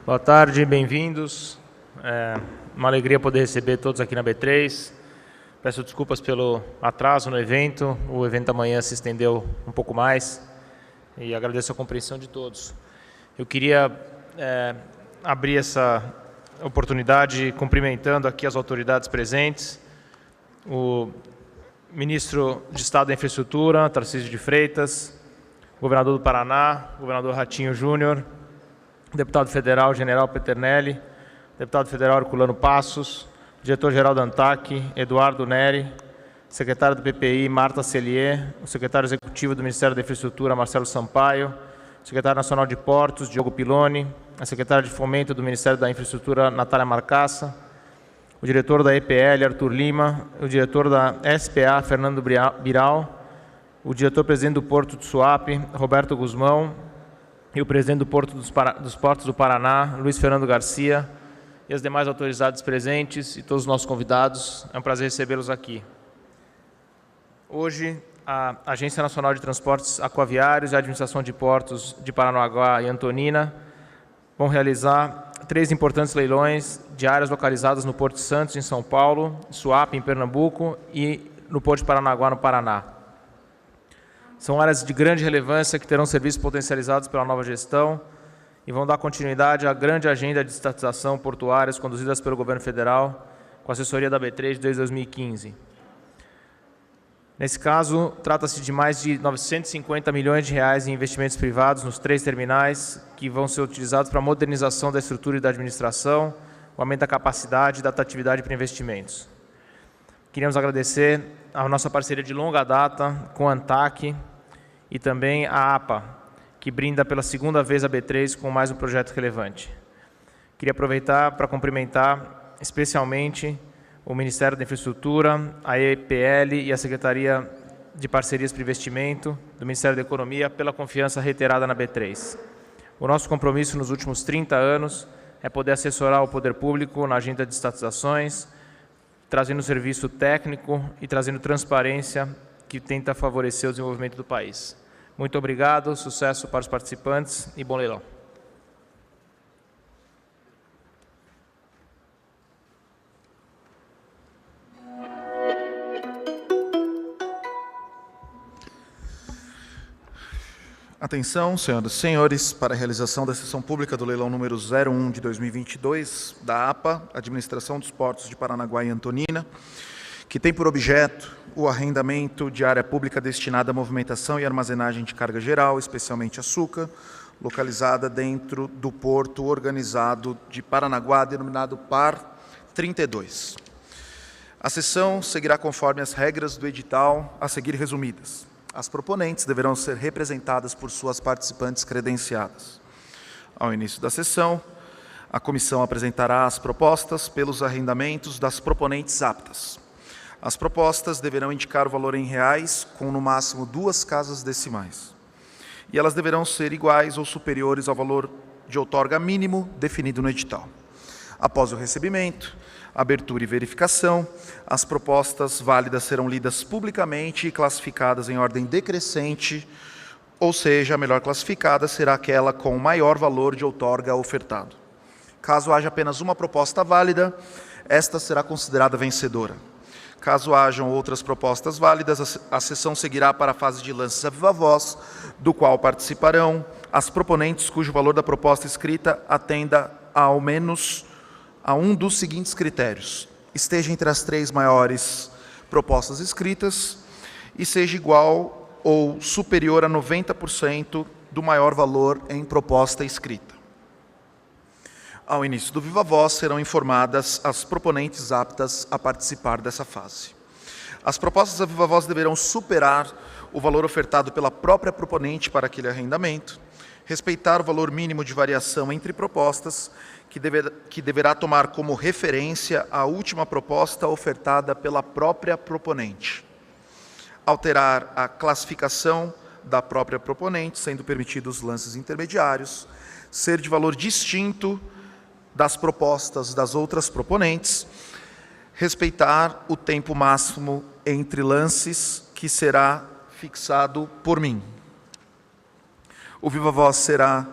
Boa tarde, bem-vindos. Uma alegria poder receber todos aqui na B3. Peço desculpas pelo atraso no evento. O evento amanhã se estendeu um pouco mais e agradeço a compreensão de todos. Eu queria abrir essa oportunidade cumprimentando aqui as autoridades presentes, o Ministro de Estado da Infraestrutura, Tarcísio de Freitas, Governador do Paraná, Governador Ratinho Júnior, Deputado Federal General Peternelli, Deputado Federal Herculano Passos, Diretor-Geral da ANTAC, Eduardo Neri, Secretário do PPI, Marta Cellier, o Secretário Executivo do Ministério da Infraestrutura, Marcelo Sampaio, Secretário Nacional de Portos, Diogo Piloni, a Secretária de Fomento do Ministério da Infraestrutura, Natália Marcassa, o Diretor da EPL, Arthur Lima, o Diretor da SPA, Fernando Biral, o Diretor-Presidente do Porto de Suape, Roberto Guzmão, e o Presidente do Porto dos Portos do Paraná, Luiz Fernando Garcia, e as demais autoridades presentes e todos os nossos convidados. É um prazer recebê-los aqui. Hoje, a Agência Nacional de Transportes Aquaviários e a Administração de Portos de Paranaguá e Antonina vão realizar 3 importantes leilões de áreas localizadas no Porto de Santos, em São Paulo, Suape, em Pernambuco, e no Porto de Paranaguá, no Paraná. São áreas de grande relevância que terão serviços potencializados pela nova gestão e vão dar continuidade à grande agenda de estatização portuárias conduzidas pelo governo federal com a assessoria da B3 desde 2015. Nesse caso, trata-se de mais de 950 milhões de reais em investimentos privados nos 3 terminais que vão ser utilizados para a modernização da estrutura e da administração, o aumento da capacidade e da atratividade para investimentos. Queríamos agradecer a nossa parceria de longa data com a ANTAC e também a APA, que brinda pela segunda vez a B3 com mais um projeto relevante. Queria aproveitar para cumprimentar especialmente o Ministério da Infraestrutura, a EPL e a Secretaria de Parcerias para Investimento do Ministério da Economia pela confiança reiterada na B3. O nosso compromisso nos últimos 30 anos é poder assessorar o poder público na agenda de estatizações, trazendo serviço técnico e trazendo transparência que tenta favorecer o desenvolvimento do país. Muito obrigado, sucesso para os participantes e bom leilão. Atenção, senhoras e senhores, para a realização da sessão pública do leilão número 01 de 2022 da APA, Administração dos Portos de Paranaguá e Antonina, que tem por objeto o arrendamento de área pública destinada à movimentação e armazenagem de carga geral, especialmente açúcar, localizada dentro do Porto Organizado de Paranaguá, denominado PAR 32. A sessão seguirá conforme as regras do edital a seguir resumidas. As proponentes deverão ser representadas por suas participantes credenciadas. Ao início da sessão, a comissão apresentará as propostas pelos arrendamentos das proponentes aptas. As propostas deverão indicar o valor em reais, com no máximo 2 casas decimais. E elas deverão ser iguais ou superiores ao valor de outorga mínimo definido no edital. Após o recebimento, abertura e verificação, as propostas válidas serão lidas publicamente e classificadas em ordem decrescente, ou seja, a melhor classificada será aquela com o maior valor de outorga ofertado. Caso haja apenas uma proposta válida, esta será considerada vencedora. Caso hajam outras propostas válidas, a sessão seguirá para a fase de lances a viva voz, do qual participarão as proponentes cujo valor da proposta escrita atenda ao menos a um dos seguintes critérios: esteja entre as 3 maiores propostas escritas e seja igual ou superior a 90% do maior valor em proposta escrita. Ao início do viva voz, serão informadas as proponentes aptas a participar dessa fase. As propostas a viva voz deverão superar o valor ofertado pela própria proponente para aquele arrendamento, respeitar o valor mínimo de variação entre propostas, que deverá tomar como referência a última proposta ofertada pela própria proponente. Alterar a classificação da própria proponente, sendo permitidos lances intermediários, ser de valor distinto das propostas das outras proponentes, respeitar o tempo máximo entre lances, que será fixado por mim. O viva voz será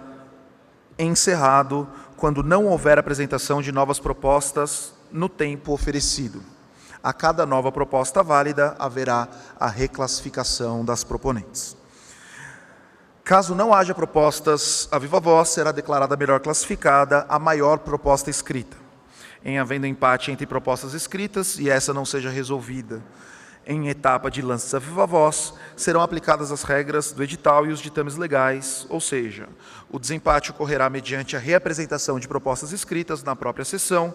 encerrado quando não houver apresentação de novas propostas no tempo oferecido. A cada nova proposta válida, haverá a reclassificação das proponentes. Caso não haja propostas a viva voz, será declarada melhor classificada a maior proposta escrita. Em havendo empate entre propostas escritas e essa não seja resolvida em etapa de lances a viva voz, serão aplicadas as regras do edital e os ditames legais, ou seja, o desempate ocorrerá mediante a reapresentação de propostas escritas na própria sessão,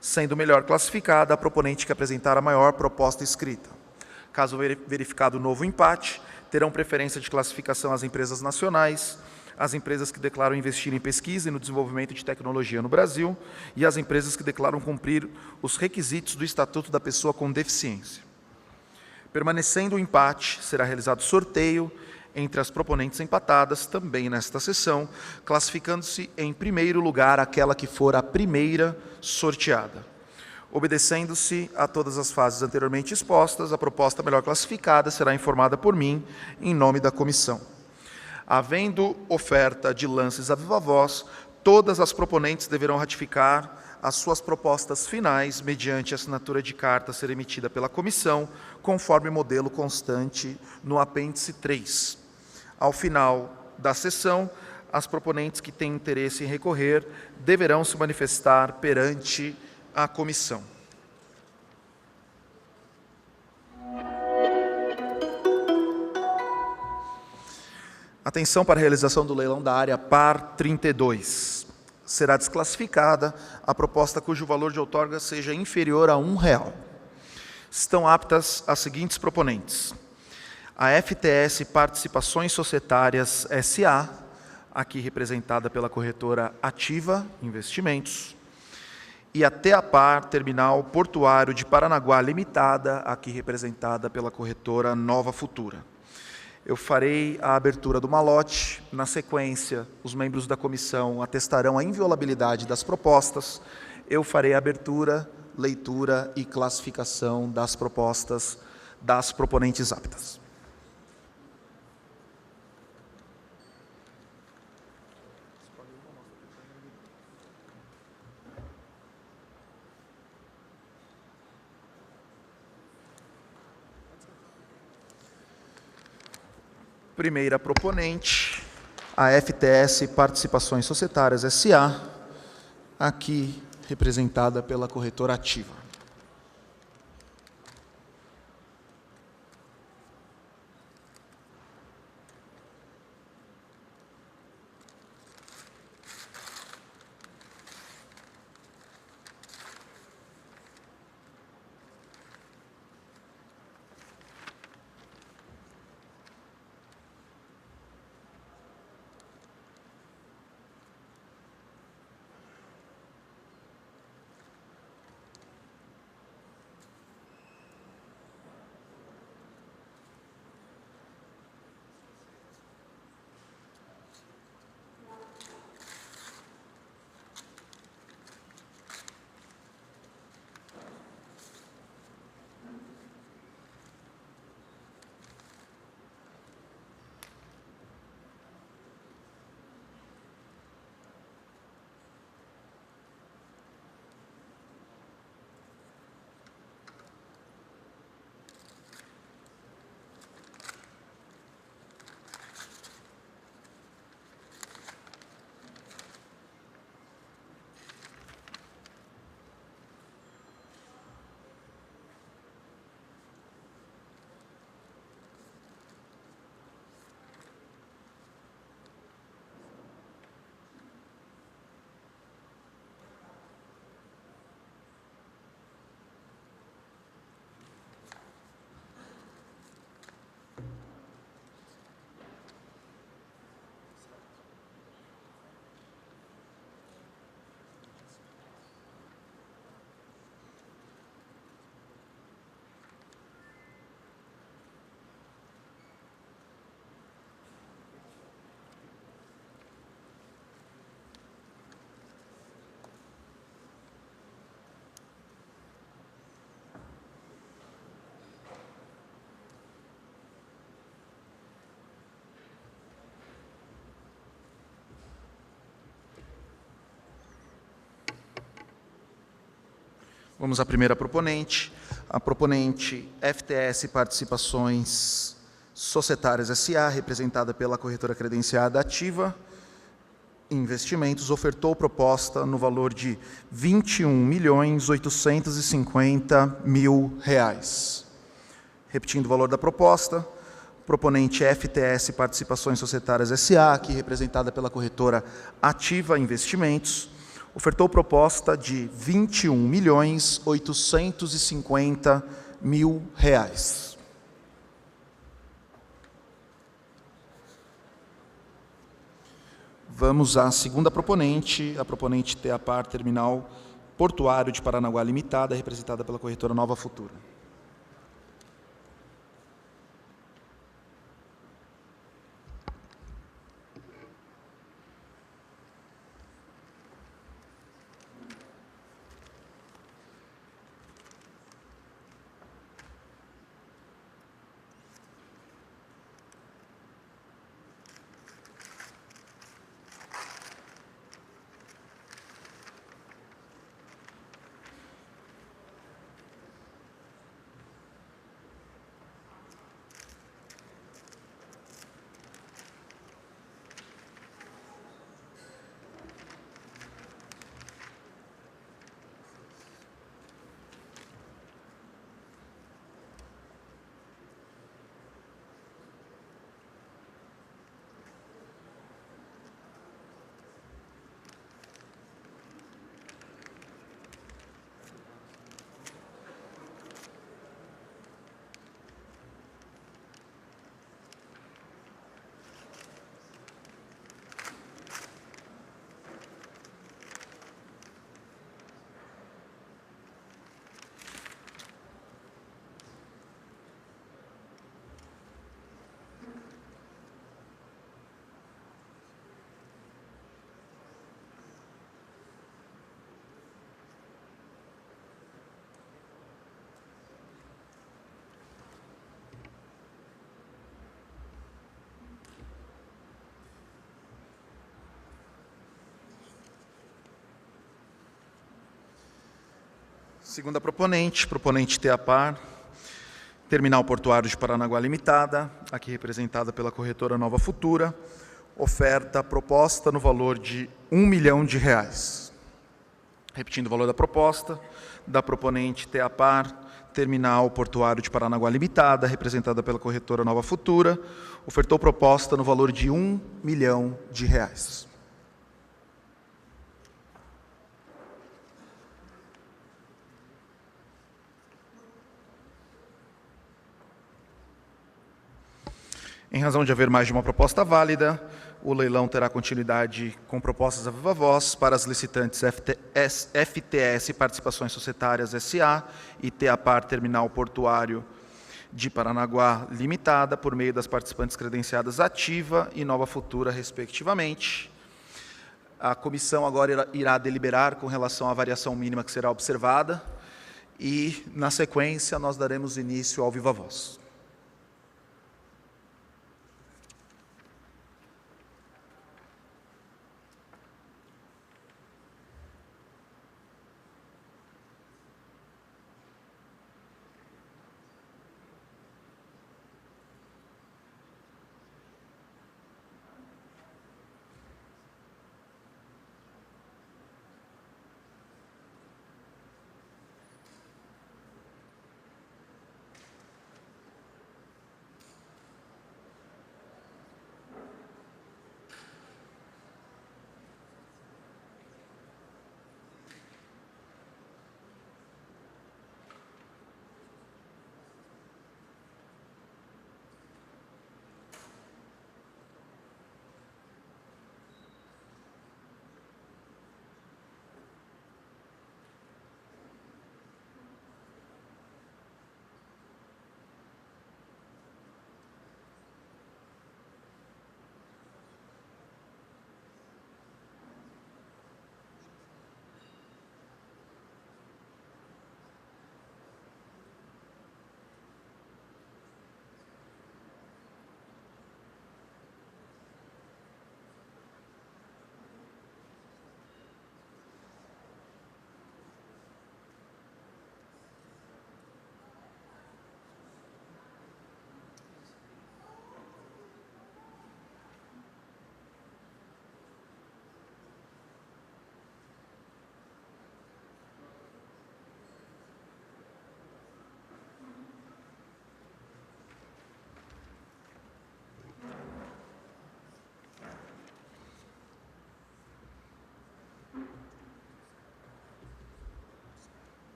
sendo melhor classificada a proponente que apresentar a maior proposta escrita. Caso verificado novo empate, terão preferência de classificação as empresas nacionais, as empresas que declaram investir em pesquisa e no desenvolvimento de tecnologia no Brasil e as empresas que declaram cumprir os requisitos do Estatuto da Pessoa com Deficiência. Permanecendo o empate, será realizado sorteio entre as proponentes empatadas, também nesta sessão, classificando-se em primeiro lugar aquela que for a primeira sorteada. Obedecendo-se a todas as fases anteriormente expostas, a proposta melhor classificada será informada por mim, em nome da comissão. Havendo oferta de lances a viva voz, todas as proponentes deverão ratificar as suas propostas finais mediante assinatura de carta a ser emitida pela comissão, conforme modelo constante no apêndice 3. Ao final da sessão, as proponentes que têm interesse em recorrer deverão se manifestar perante a comissão. Atenção para a realização do leilão da área par 32. Será desclassificada a proposta cujo valor de outorga seja inferior a R$1. Estão aptas as seguintes proponentes: a FTS Participações Societárias S.A., aqui representada pela corretora Ativa Investimentos, e a Teapar Terminal Portuário de Paranaguá Limitada, aqui representada pela corretora Nova Futura. Eu farei a abertura do malote. Na sequência, os membros da comissão atestarão a inviolabilidade das propostas. Eu farei a abertura, leitura e classificação das propostas das proponentes aptas. Primeira proponente, a FTS Participações Societárias S.A., aqui representada pela corretora Ativa. Vamos à primeira proponente. A proponente FTS Participações Societárias S.A., representada pela corretora credenciada Ativa Investimentos, ofertou proposta no valor de R$ 21.850.000. Repetindo o valor da proposta, proponente FTS Participações Societárias S.A., aqui representada pela corretora Ativa Investimentos, ofertou proposta de R$ 21.850.000. Vamos à segunda proponente, a proponente TEAPAR Terminal Portuário de Paranaguá Limitada, representada pela corretora Nova Futura. Segunda proponente, proponente TEAPAR, Terminal Portuário de Paranaguá Limitada, aqui representada pela corretora Nova Futura, oferta proposta no valor de R$ 1 milhão. Repetindo o valor da proposta, da proponente TEAPAR, Terminal Portuário de Paranaguá Limitada, representada pela corretora Nova Futura, ofertou proposta no valor de R$ 1 milhão. Em razão de haver mais de uma proposta válida, o leilão terá continuidade com propostas a viva voz para as licitantes FTS Participações Societárias S.A. e TEAPAR Terminal Portuário de Paranaguá Limitada, por meio das participantes credenciadas Ativa e Nova Futura, respectivamente. A comissão agora irá deliberar com relação à variação mínima que será observada e, na sequência, nós daremos início ao viva voz.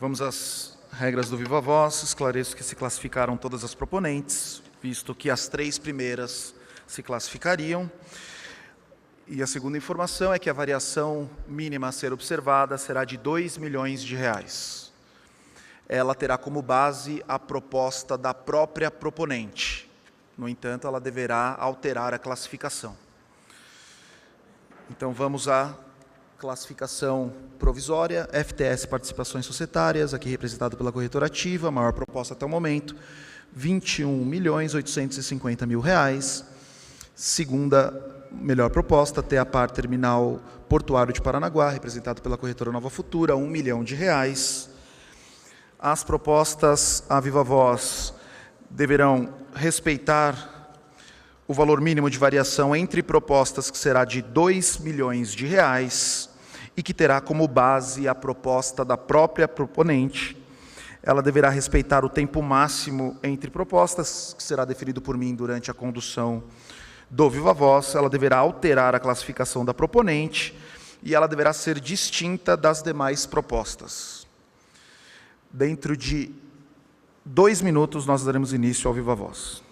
Vamos às regras do Viva Voz. Esclareço que se classificaram todas as proponentes, visto que as 3 primeiras se classificariam. E a segunda informação é que a variação mínima a ser observada será de R$ 2 milhões. Ela terá como base a proposta da própria proponente. No entanto, ela deverá alterar a classificação. Então, vamos à classificação provisória. FTS Participações Societárias, aqui representado pela corretora ativa, maior proposta até o momento, R$ 21.850.000. Segunda melhor proposta, TEAPAR Terminal Portuário de Paranaguá, representado pela corretora Nova Futura, R$ 1 milhão. As propostas à viva voz deverão respeitar o valor mínimo de variação entre propostas, que será de R$ 2 milhões, e que terá como base a proposta da própria proponente. Ela deverá respeitar o tempo máximo entre propostas, que será definido por mim durante a condução do Viva Voz. Ela deverá alterar a classificação da proponente e ela deverá ser distinta das demais propostas. Dentro de 2 minutos, nós daremos início ao Viva Voz.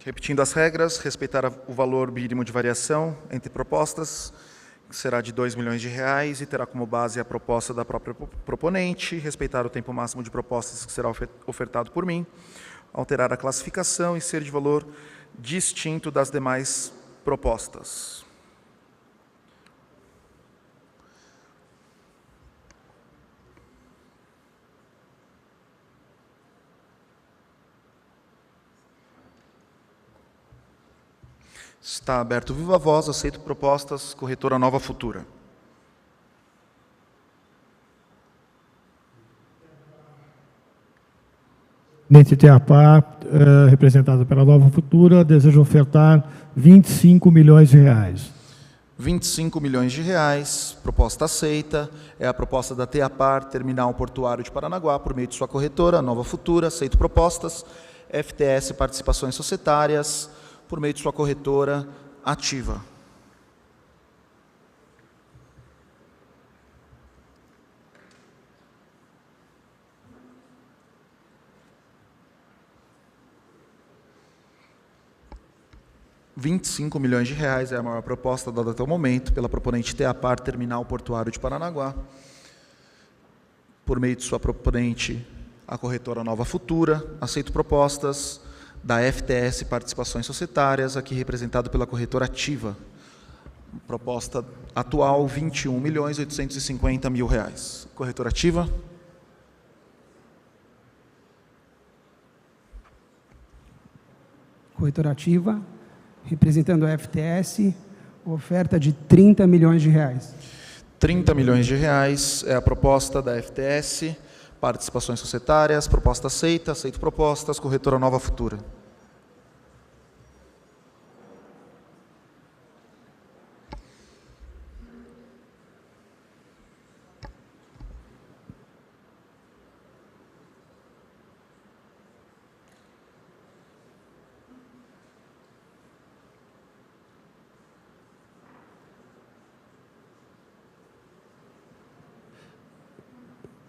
Repetindo as regras, respeitar o valor mínimo de variação entre propostas, que será de R$ 2 milhões, e terá como base a proposta da própria proponente, respeitar o tempo máximo de propostas, que será ofertado por mim, alterar a classificação e ser de valor distinto das demais propostas. Está aberto o Viva Voz, aceito propostas, corretora Nova Futura. Presidente TEAPAR, representado pela Nova Futura, deseja ofertar R$ 25 milhões. R$ 25 milhões, proposta aceita. É a proposta da TEAPAR, Terminal Portuário de Paranaguá, por meio de sua corretora, Nova Futura, aceito propostas. FTS Participações Societárias, por meio de sua corretora, Ativa. R$ 25 milhões é a maior proposta dada até o momento pela proponente TEAPAR Terminal Portuário de Paranaguá, por meio de sua proponente, a corretora Nova Futura. Aceito propostas da FTS Participações Societárias, aqui representado pela corretora Ativa. Proposta atual, R$ 21.850.000. Corretora Ativa. Corretora Ativa, representando a FTS, oferta de R$ 30 milhões. R$ 30 milhões é a proposta da FTS, Participações Societárias, proposta aceita, aceito propostas, corretora Nova Futura.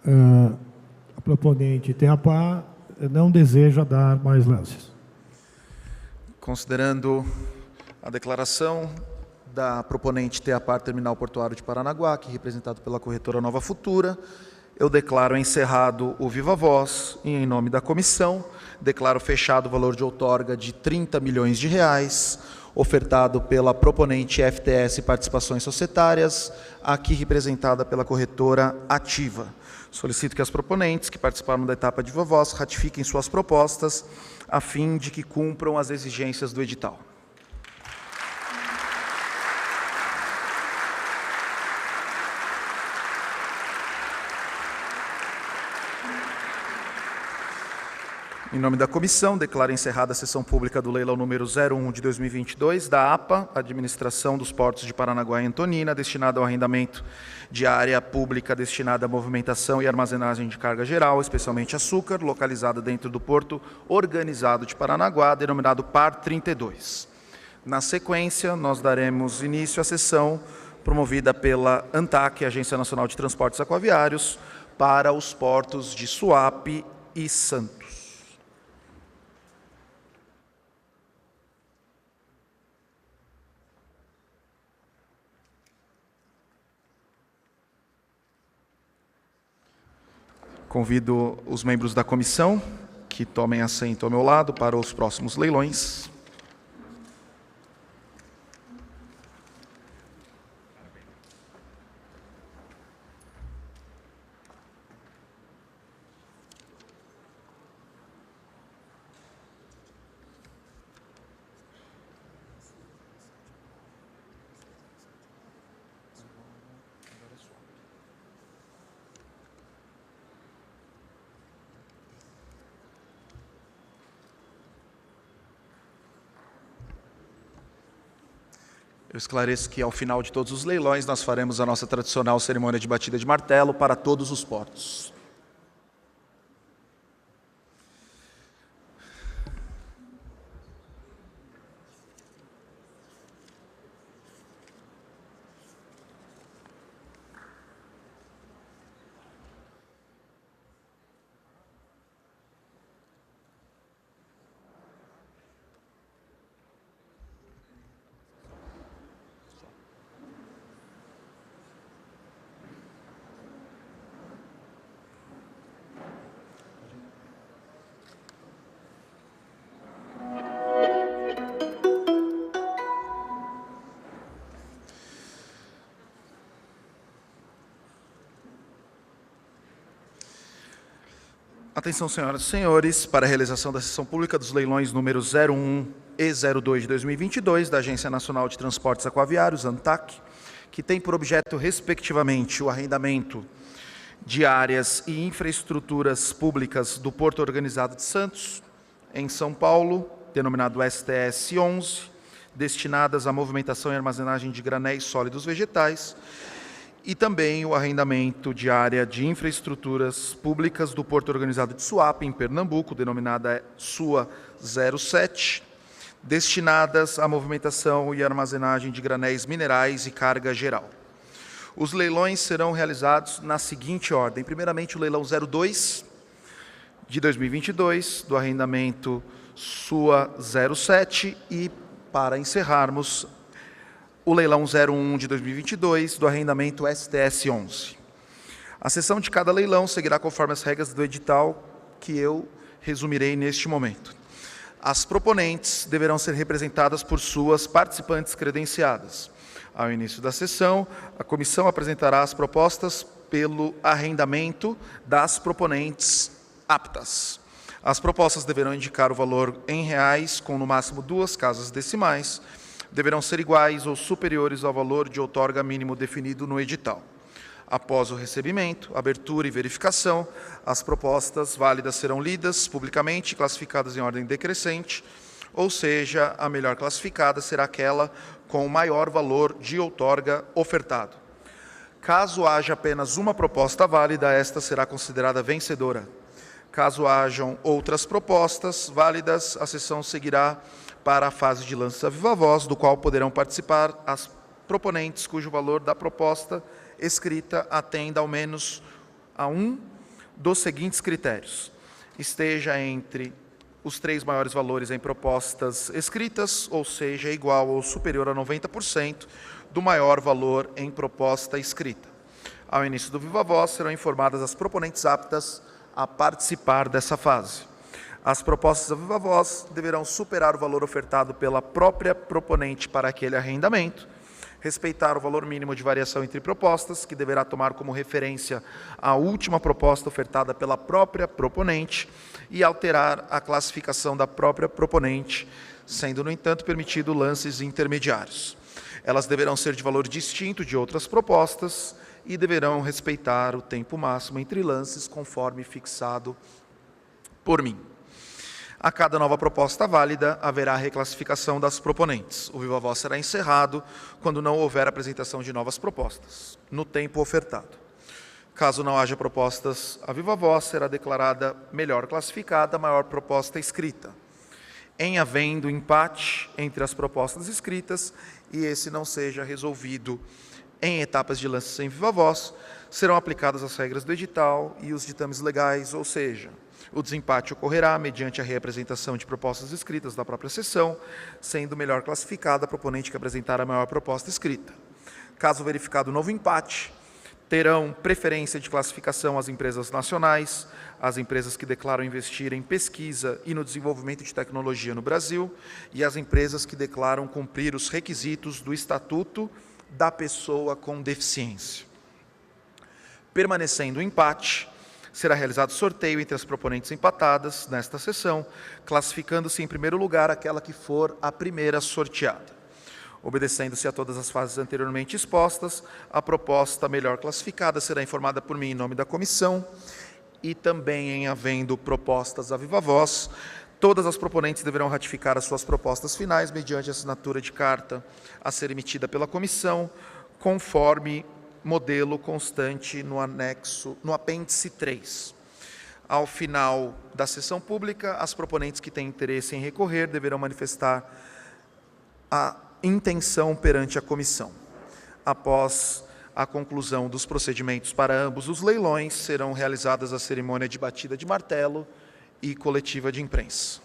a proponente Teapá não deseja dar mais lances. Considerando a declaração da proponente Teapar Terminal Portuário de Paranaguá, aqui representado pela corretora Nova Futura, eu declaro encerrado o Viva Voz e, em nome da comissão, declaro fechado o valor de outorga de R$30 milhões, ofertado pela proponente FTS Participações Societárias, aqui representada pela corretora Ativa. Solicito que as proponentes que participaram da etapa de Viva Voz ratifiquem suas propostas, a fim de que cumpram as exigências do edital. Em nome da comissão, declaro encerrada a sessão pública do leilão número 01 de 2022 da APA, Administração dos Portos de Paranaguá e Antonina, destinado ao arrendamento de área pública destinada à movimentação e armazenagem de carga geral, especialmente açúcar, localizada dentro do Porto Organizado de Paranaguá, denominado PAR 32. Na sequência, nós daremos início à sessão promovida pela ANTAC, Agência Nacional de Transportes Aquaviários, para os portos de Suape e Santos. Convido os membros da comissão que tomem assento ao meu lado para os próximos leilões. Eu esclareço que, ao final de todos os leilões, nós faremos a nossa tradicional cerimônia de batida de martelo para todos os portos. Atenção, senhoras e senhores, para a realização da sessão pública dos leilões números 01 e 02 de 2022 da Agência Nacional de Transportes Aquaviários, ANTAC, que tem por objeto, respectivamente, o arrendamento de áreas e infraestruturas públicas do Porto Organizado de Santos, em São Paulo, denominado STS 11, destinadas à movimentação e armazenagem de granéis sólidos vegetais, e também o arrendamento de área de infraestruturas públicas do Porto Organizado de Suape, em Pernambuco, denominada SUA 07, destinadas à movimentação e armazenagem de granéis minerais e carga geral. Os leilões serão realizados na seguinte ordem. Primeiramente, o leilão 02 de 2022, do arrendamento SUA 07, e, para encerrarmos, o leilão 01 de 2022, do arrendamento STS 11. A sessão de cada leilão seguirá conforme as regras do edital, que eu resumirei neste momento. As proponentes deverão ser representadas por suas participantes credenciadas. Ao início da sessão, a comissão apresentará as propostas pelo arrendamento das proponentes aptas. As propostas deverão indicar o valor em reais, com no máximo 2 casas decimais, deverão ser iguais ou superiores ao valor de outorga mínimo definido no edital. Após o recebimento, abertura e verificação, as propostas válidas serão lidas publicamente e classificadas em ordem decrescente, ou seja, a melhor classificada será aquela com o maior valor de outorga ofertado. Caso haja apenas uma proposta válida, esta será considerada vencedora. Caso hajam outras propostas válidas, a sessão seguirá para a fase de lança viva voz, do qual poderão participar as proponentes cujo valor da proposta escrita atenda ao menos a um dos seguintes critérios: esteja entre os 3 maiores valores em propostas escritas, ou seja, igual ou superior a 90% do maior valor em proposta escrita. Ao início do viva voz, serão informadas as proponentes aptas a participar dessa fase. As propostas a viva voz deverão superar o valor ofertado pela própria proponente para aquele arrendamento, respeitar o valor mínimo de variação entre propostas, que deverá tomar como referência a última proposta ofertada pela própria proponente, e alterar a classificação da própria proponente, sendo, no entanto, permitido lances intermediários. Elas deverão ser de valor distinto de outras propostas e deverão respeitar o tempo máximo entre lances, conforme fixado por mim. A cada nova proposta válida, haverá reclassificação das proponentes. O viva voz será encerrado quando não houver apresentação de novas propostas, no tempo ofertado. Caso não haja propostas a viva voz, será declarada melhor classificada a maior proposta escrita. Em havendo empate entre as propostas escritas e esse não seja resolvido em etapas de lance sem viva voz, serão aplicadas as regras do edital e os ditames legais, ou seja, o desempate ocorrerá mediante a reapresentação de propostas escritas da própria sessão, sendo melhor classificada a proponente que apresentar a maior proposta escrita. Caso verificado novo empate, terão preferência de classificação as empresas nacionais, as empresas que declaram investir em pesquisa e no desenvolvimento de tecnologia no Brasil e as empresas que declaram cumprir os requisitos do Estatuto da Pessoa com Deficiência. Permanecendo o empate, será realizado sorteio entre as proponentes empatadas nesta sessão, classificando-se em primeiro lugar aquela que for a primeira sorteada. Obedecendo-se a todas as fases anteriormente expostas, a proposta melhor classificada será informada por mim em nome da comissão e também em havendo propostas a viva voz, todas as proponentes deverão ratificar as suas propostas finais mediante assinatura de carta a ser emitida pela comissão, conforme modelo constante no anexo, no apêndice 3. Ao final da sessão pública, as proponentes que têm interesse em recorrer deverão manifestar a intenção perante a comissão. Após a conclusão dos procedimentos para ambos os leilões, serão realizadas a cerimônia de batida de martelo e coletiva de imprensa.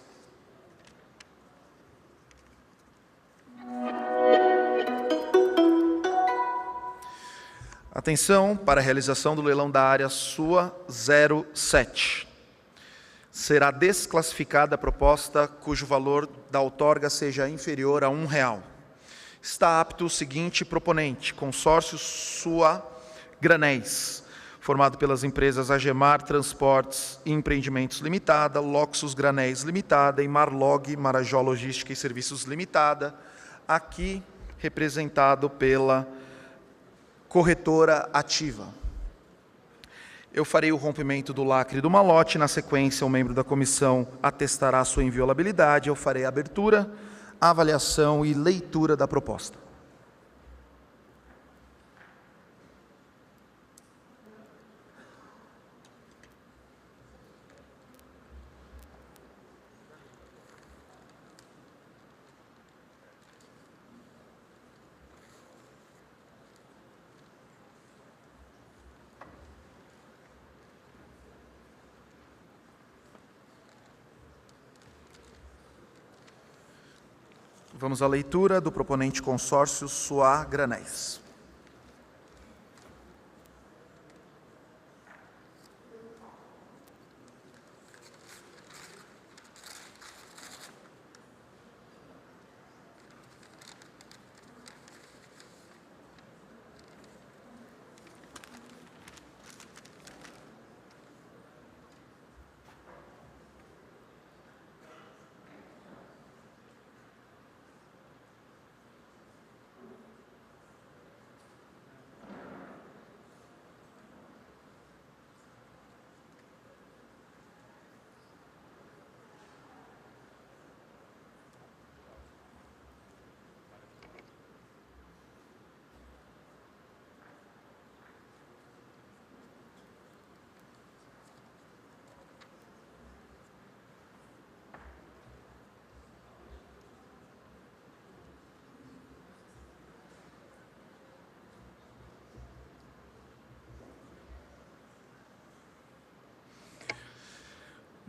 Atenção para a realização do leilão da área SUA 07. Será desclassificada a proposta cujo valor da outorga seja inferior a R$1. Está apto o seguinte proponente: consórcio SUA Granéis, formado pelas empresas Agemar Transportes e Empreendimentos Limitada, Loxus Granéis Limitada e Marlog Marajó Logística e Serviços Limitada, aqui representado pela corretora Ativa. Eu farei o rompimento do lacre do malote, na sequência, um membro da comissão atestará sua inviolabilidade, eu farei a abertura, avaliação e leitura da proposta. Vamos à leitura do proponente consórcio SUA Granéis.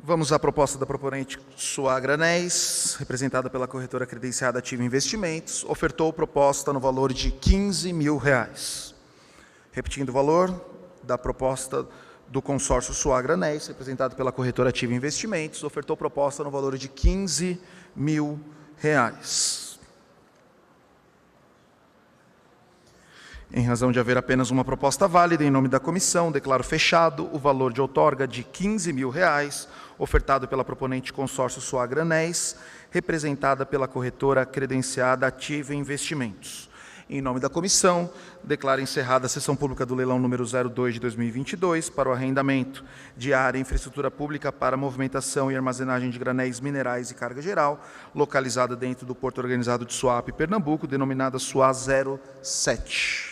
Vamos à proposta da proponente Suagra Anéis, representada pela corretora credenciada Ativa Investimentos, ofertou proposta no valor de R$15 mil. Repetindo o valor da proposta do consórcio Suagra Anéis, representado pela corretora Ativa Investimentos, ofertou proposta no valor de R$15 mil. Em razão de haver apenas uma proposta válida, em nome da comissão, declaro fechado o valor de outorga de R$15 mil, ofertado pela proponente consórcio Suagra Anéis, representada pela corretora credenciada Ativa Investimentos. Em nome da comissão, declaro encerrada a sessão pública do leilão número 02 de 2022 para o arrendamento de área e infraestrutura pública para movimentação e armazenagem de granéis minerais e carga geral, localizada dentro do Porto Organizado de Suape, Pernambuco, denominada SUA 07.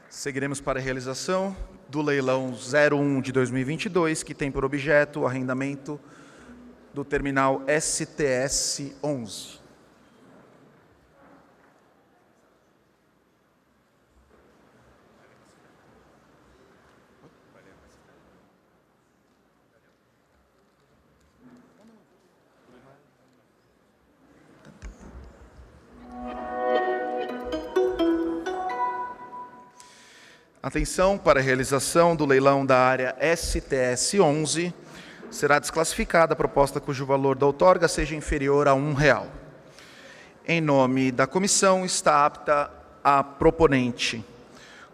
Seguiremos para a realização do leilão 01 de 2022, que tem por objeto o arrendamento do terminal STS-11. Atenção para a realização do leilão da área STS-11. Será desclassificada a proposta cujo valor da outorga seja inferior a R$1. Em nome da comissão, está apta a proponente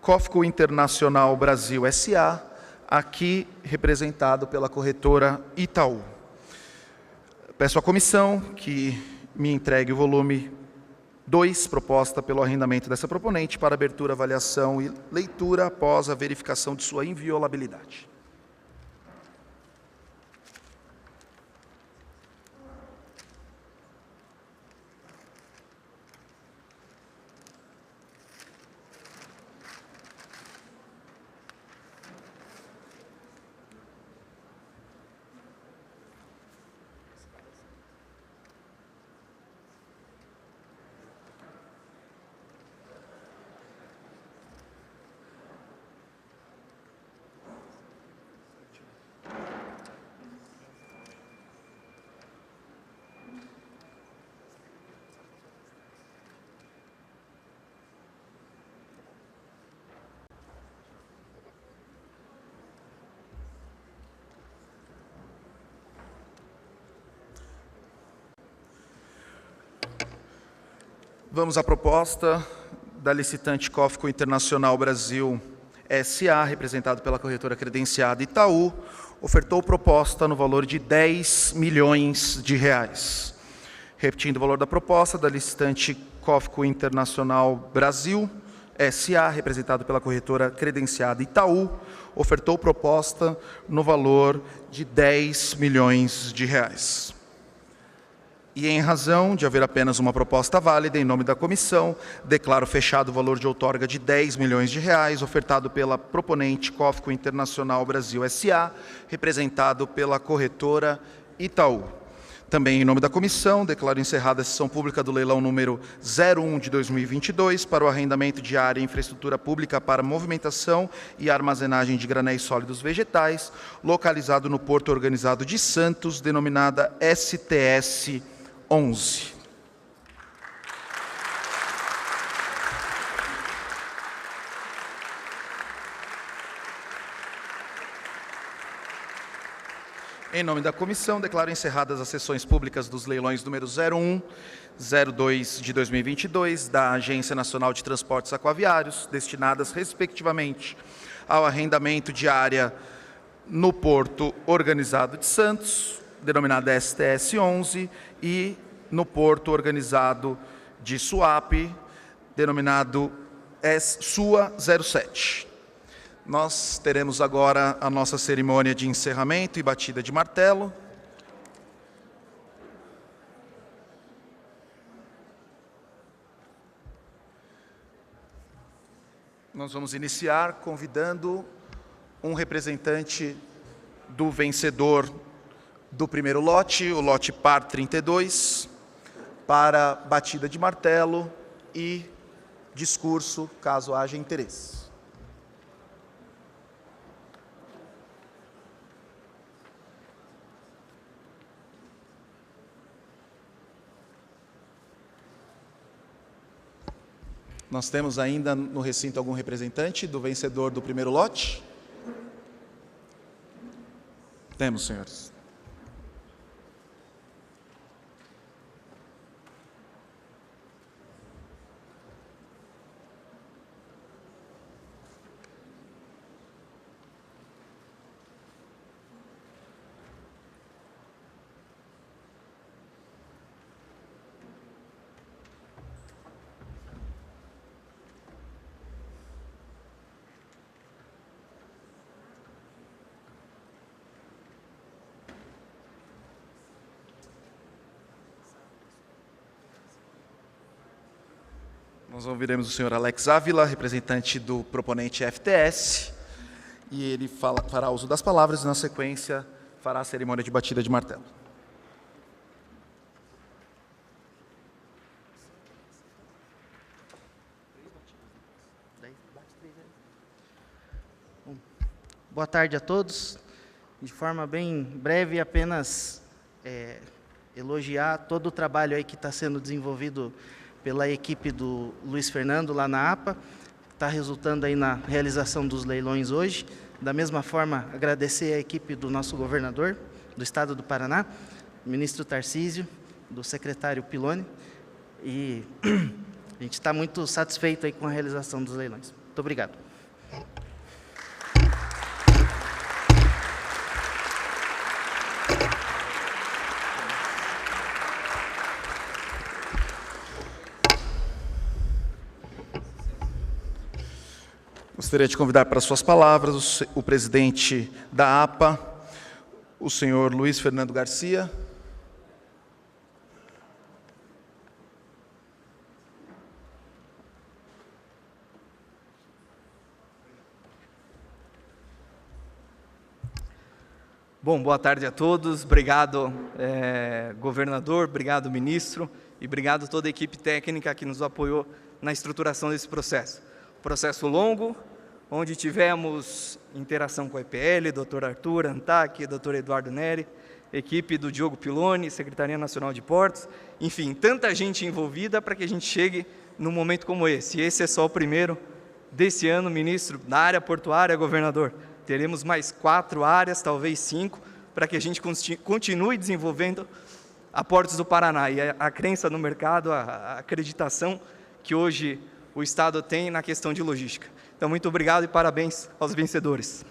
COFCO Internacional Brasil S.A., aqui representado pela corretora Itaú. Peço à comissão que me entregue o volume 2, proposta pelo arrendamento dessa proponente, para abertura, avaliação e leitura após a verificação de sua inviolabilidade. Vamos à proposta da licitante COFCO Internacional Brasil S.A., representado pela corretora credenciada Itaú, ofertou proposta no valor de R$10 milhões. Repetindo o valor da proposta da licitante COFCO Internacional Brasil S.A., representado pela corretora credenciada Itaú, ofertou proposta no valor de R$10 milhões. E em razão de haver apenas uma proposta válida, em nome da comissão, declaro fechado o valor de outorga de R$10 milhões, ofertado pela proponente COFCO Internacional Brasil S.A., representado pela corretora Itaú. Também em nome da comissão, declaro encerrada a sessão pública do leilão número 01 de 2022 para o arrendamento de área e infraestrutura pública para movimentação e armazenagem de granéis sólidos vegetais, localizado no Porto Organizado de Santos, denominada STS-11. Em nome da comissão, declaro encerradas as sessões públicas dos leilões número 01, 02 de 2022, da Agência Nacional de Transportes Aquaviários, destinadas, respectivamente, ao arrendamento de área no Porto Organizado de Santos, denominada STS-11, e no Porto Organizado de Suape, denominado SUA 07. Nós teremos agora a nossa cerimônia de encerramento e batida de martelo. Nós vamos iniciar convidando um representante do vencedor do primeiro lote, o lote par 32, para batida de martelo e discurso, caso haja interesse. Nós temos ainda no recinto algum representante do vencedor do primeiro lote? Temos, senhores. Nós ouviremos o senhor Alex Ávila, representante do proponente FTS, e ele fará uso das palavras e, na sequência, fará a cerimônia de batida de martelo. Boa tarde a todos. De forma bem breve, apenas elogiar todo o trabalho aí que está sendo desenvolvido pela equipe do Luiz Fernando lá na APA, que está resultando aí na realização dos leilões hoje. Da mesma forma, agradecer a equipe do nosso governador do Estado do Paraná, ministro Tarcísio, do secretário Piloni, e a gente está muito satisfeito aí com a realização dos leilões. Muito obrigado. Gostaria de convidar para suas palavras o presidente da APA, o senhor Luiz Fernando Garcia. Bom, boa tarde a todos. Obrigado, governador, obrigado, ministro, e obrigado a toda a equipe técnica que nos apoiou na estruturação desse processo. Processo longo, onde tivemos interação com a EPL, doutor Arthur, ANTAC, doutor Eduardo Neri, equipe do Diogo Piloni, Secretaria Nacional de Portos, enfim, tanta gente envolvida para que a gente chegue num momento como esse. E esse é só o primeiro desse ano, ministro, na área portuária, governador. Teremos mais 4 áreas, talvez 5, para que a gente continue desenvolvendo a Portos do Paraná. E a crença no mercado, a acreditação que hoje o Estado tem na questão de logística. Então, muito obrigado e parabéns aos vencedores.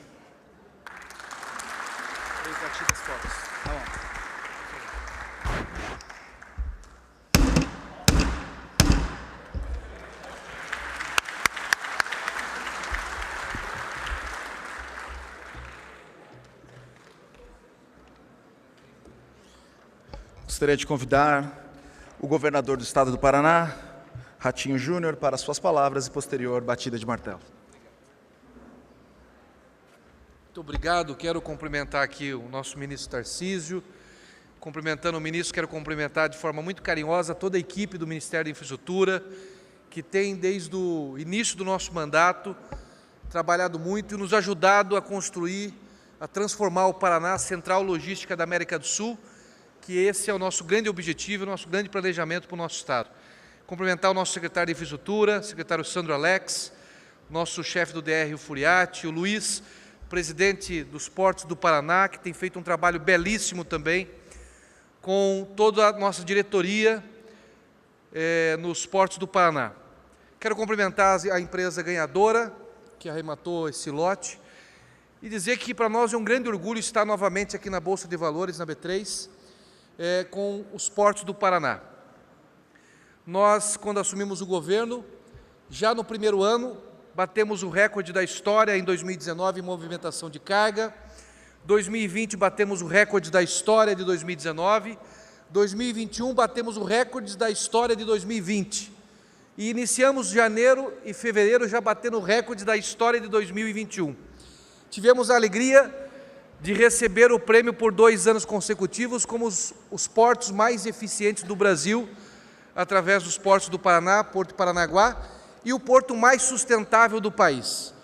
Gostaria de convidar o governador do Estado do Paraná, Ratinho Júnior, para suas palavras e posterior batida de martelo. Muito obrigado. Quero cumprimentar aqui o nosso ministro Tarcísio. Cumprimentando o ministro, quero cumprimentar de forma muito carinhosa toda a equipe do Ministério da Infraestrutura, que tem, desde o início do nosso mandato, trabalhado muito e nos ajudado a construir, a transformar o Paraná central logística da América do Sul, que esse é o nosso grande objetivo, o nosso grande planejamento para o nosso Estado. Cumprimentar o nosso secretário de Infraestrutura, secretário Sandro Alex, nosso chefe do DR, o Furiati, o Luiz, presidente dos Portos do Paraná, que tem feito um trabalho belíssimo também, com toda a nossa diretoria nos Portos do Paraná. Quero cumprimentar a empresa ganhadora, que arrematou esse lote, e dizer que para nós é um grande orgulho estar novamente aqui na Bolsa de Valores, na B3, com os Portos do Paraná. Nós, quando assumimos o governo, já no primeiro ano, batemos o recorde da história em 2019 em movimentação de carga, 2020 batemos o recorde da história de 2019, 2021 batemos o recorde da história de 2020. E iniciamos janeiro e fevereiro já batendo o recorde da história de 2021. Tivemos a alegria de receber o prêmio por 2 anos consecutivos como os portos mais eficientes do Brasil, através dos Portos do Paraná, Porto de Paranaguá, e o porto mais sustentável do país.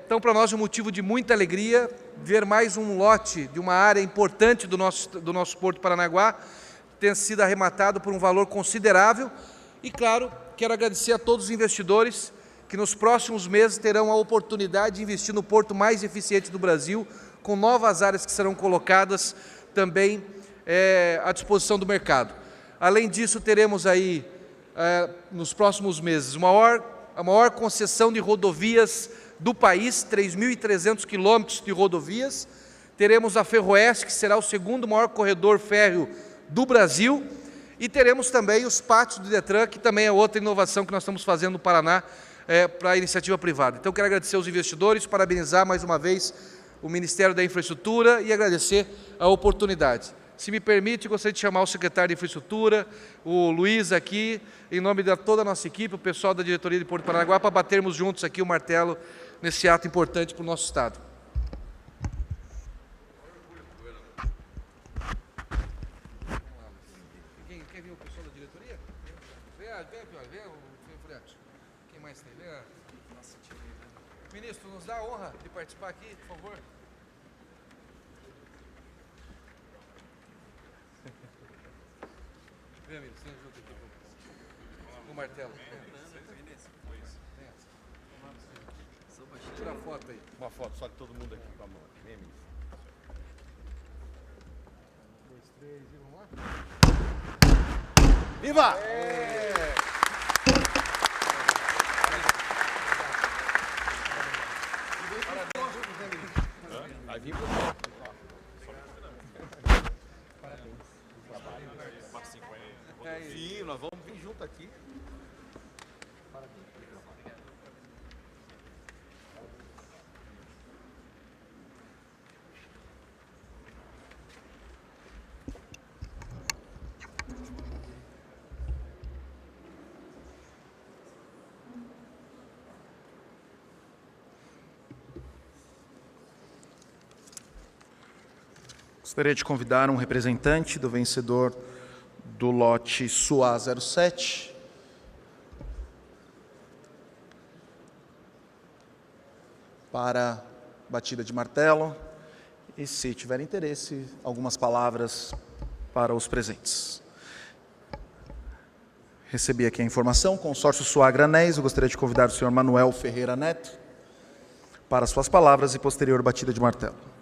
Então, para nós é um motivo de muita alegria ver mais um lote de uma área importante do nosso Porto Paranaguá ter sido arrematado por um valor considerável. E, claro, quero agradecer a todos os investidores que nos próximos meses terão a oportunidade de investir no porto mais eficiente do Brasil, com novas áreas que serão colocadas também à disposição do mercado. Além disso, teremos aí, nos próximos meses, a maior concessão de rodovias do país, 3.300 quilômetros de rodovias. Teremos a Ferroeste, que será o segundo maior corredor férreo do Brasil. E teremos também os pátios do Detran, que também é outra inovação que nós estamos fazendo no Paraná para a iniciativa privada. Então, quero agradecer aos investidores, parabenizar mais uma vez o Ministério da Infraestrutura e agradecer a oportunidade. Se me permite, gostaria de chamar o secretário de Infraestrutura, o Luiz aqui, em nome de toda a nossa equipe, o pessoal da diretoria de Porto Paranaguá, para batermos juntos aqui o martelo nesse ato importante para o nosso Estado. Quem viu o pessoal da diretoria? Vem, quem mais tem? Ministro, nos dá a honra de participar aqui, por favor. Vem, amigo, você junto aqui com o martelo. Tira a foto aí. Uma foto só de todo mundo aqui com a mão. Vem, ministro. 1, 2, 3 e vamos lá. Viva! Vai vir você. Sim, nós vamos vir junto aqui. Gostaria de convidar um representante do vencedor do lote SUA 07 para batida de martelo e, se tiver interesse, algumas palavras para os presentes. Recebi aqui a informação, consórcio SUA Granéis, eu gostaria de convidar o senhor Manuel Ferreira Neto para suas palavras e posterior batida de martelo.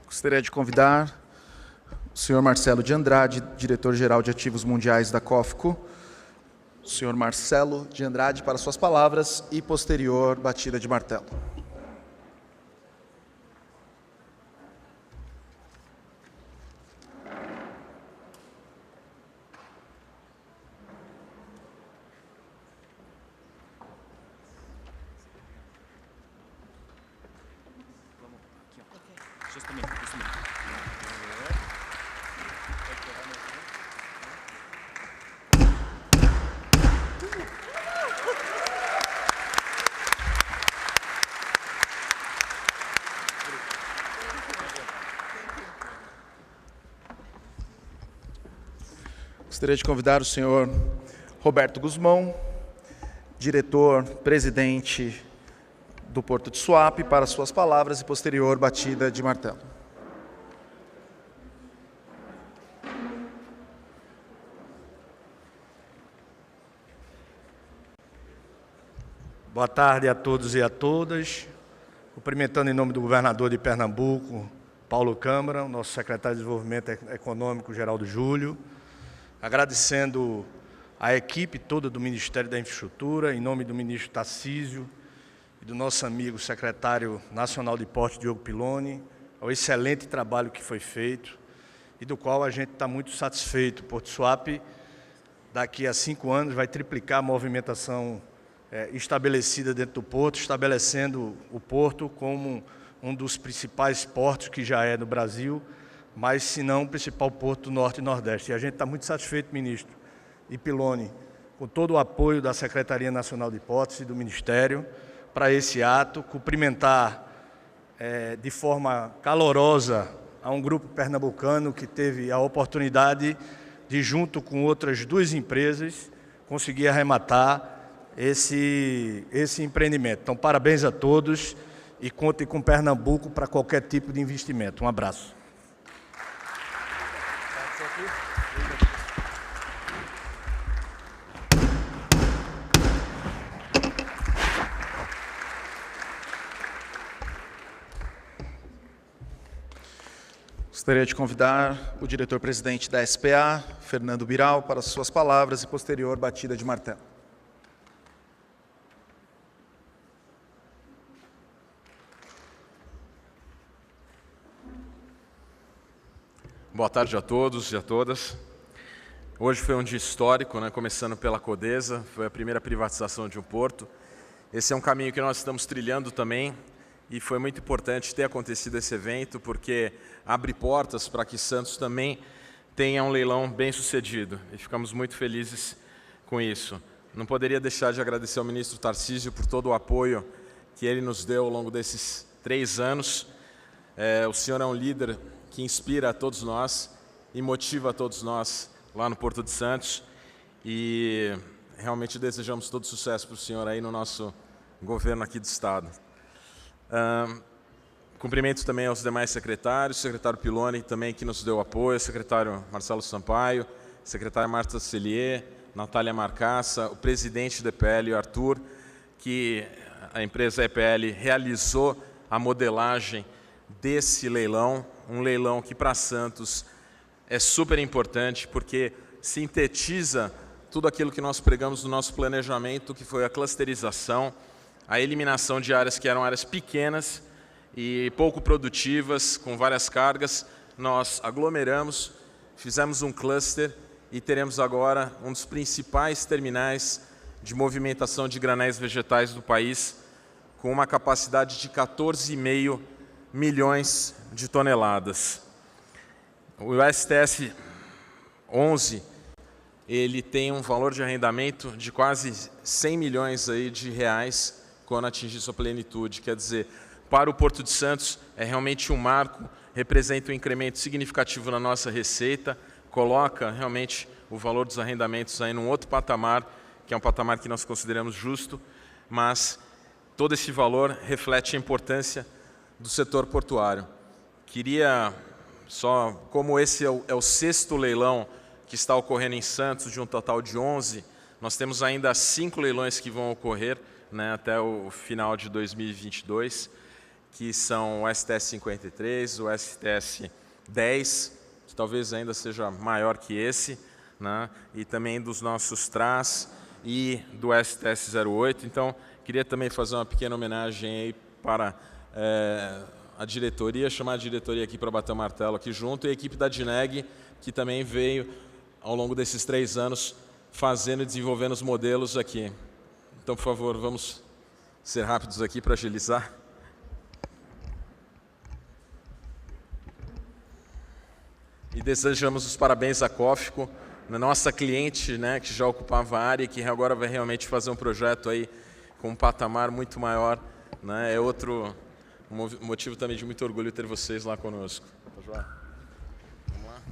Gostaria de convidar o senhor Marcelo de Andrade, diretor-geral de Ativos Mundiais da COFCO, o senhor Marcelo de Andrade, para suas palavras e posterior batida de martelo. Gostaria de convidar o senhor Roberto Guzmão, diretor-presidente do Porto de Suape, para suas palavras e posterior batida de martelo. Boa tarde a todos e a todas. Cumprimentando em nome do governador de Pernambuco, Paulo Câmara, o nosso secretário de Desenvolvimento Econômico, Geraldo Júlio, agradecendo a equipe toda do Ministério da Infraestrutura, em nome do ministro Tarcísio, e do nosso amigo secretário nacional de Portos, Diogo Piloni, ao excelente trabalho que foi feito e do qual a gente está muito satisfeito. Porto Suape, daqui a 5 anos, vai triplicar a movimentação estabelecida dentro do porto, estabelecendo o porto como um dos principais portos que já é no Brasil, mas se não o principal porto do Norte e Nordeste. E a gente está muito satisfeito, ministro e Piloni, com todo o apoio da Secretaria Nacional de Portos e do Ministério para esse ato, cumprimentar de forma calorosa a um grupo pernambucano que teve a oportunidade de, junto com outras 2 empresas, conseguir arrematar esse empreendimento. Então, parabéns a todos e contem com Pernambuco para qualquer tipo de investimento. Um abraço. Gostaria de convidar o diretor-presidente da SPA, Fernando Biral, para as suas palavras e posterior batida de martelo. Boa tarde a todos e a todas. Hoje foi um dia histórico, né? Começando pela Codesa, foi a primeira privatização de um porto. Esse é um caminho que nós estamos trilhando também e foi muito importante ter acontecido esse evento porque abre portas para que Santos também tenha um leilão bem sucedido e ficamos muito felizes com isso. Não poderia deixar de agradecer ao ministro Tarcísio por todo o apoio que ele nos deu ao longo desses 3 anos. O senhor é um líder que inspira a todos nós e motiva a todos nós lá no Porto de Santos e realmente desejamos todo sucesso para o senhor aí no nosso governo aqui do Estado. Cumprimento também aos demais secretários, o secretário Piloni também que nos deu apoio, o secretário Marcelo Sampaio, a secretária Marta Cellier, Natália Marcaça, o presidente da EPL, o Arthur, que a empresa EPL realizou a modelagem desse leilão, um leilão que para Santos é super importante porque sintetiza tudo aquilo que nós pregamos no nosso planejamento, que foi a clusterização, a eliminação de áreas que eram áreas pequenas e pouco produtivas, com várias cargas. Nós aglomeramos, fizemos um cluster e teremos agora um dos principais terminais de movimentação de granéis vegetais do país, com uma capacidade de 14,5 milhões de toneladas. O STS 11, ele tem um valor de arrendamento de quase 100 milhões aí de reais quando atingir sua plenitude. Quer dizer, para o Porto de Santos é realmente um marco, representa um incremento significativo na nossa receita, coloca realmente o valor dos arrendamentos aí num outro patamar, que é um patamar que nós consideramos justo, mas todo esse valor reflete a importância do setor portuário. Queria só, como esse é o 6º leilão que está ocorrendo em Santos, de um total de 11, nós temos ainda 5 leilões que vão ocorrer, né, até o final de 2022, que são o STS 53, o STS 10, que talvez ainda seja maior que esse, né, e também dos nossos TRAS e do STS 08. Então, queria também fazer uma pequena homenagem aí para a diretoria, chamar a diretoria aqui para bater o martelo aqui junto, e a equipe da DINEG, que também veio, ao longo desses 3 anos, fazendo e desenvolvendo os modelos aqui. Então, por favor, vamos ser rápidos aqui para agilizar. E desejamos os parabéns à COFCO, nossa cliente, né, que já ocupava a área e que agora vai realmente fazer um projeto aí com um patamar muito maior, né, é outro motivo também de muito orgulho ter vocês lá conosco. Tá, João? Vamos lá?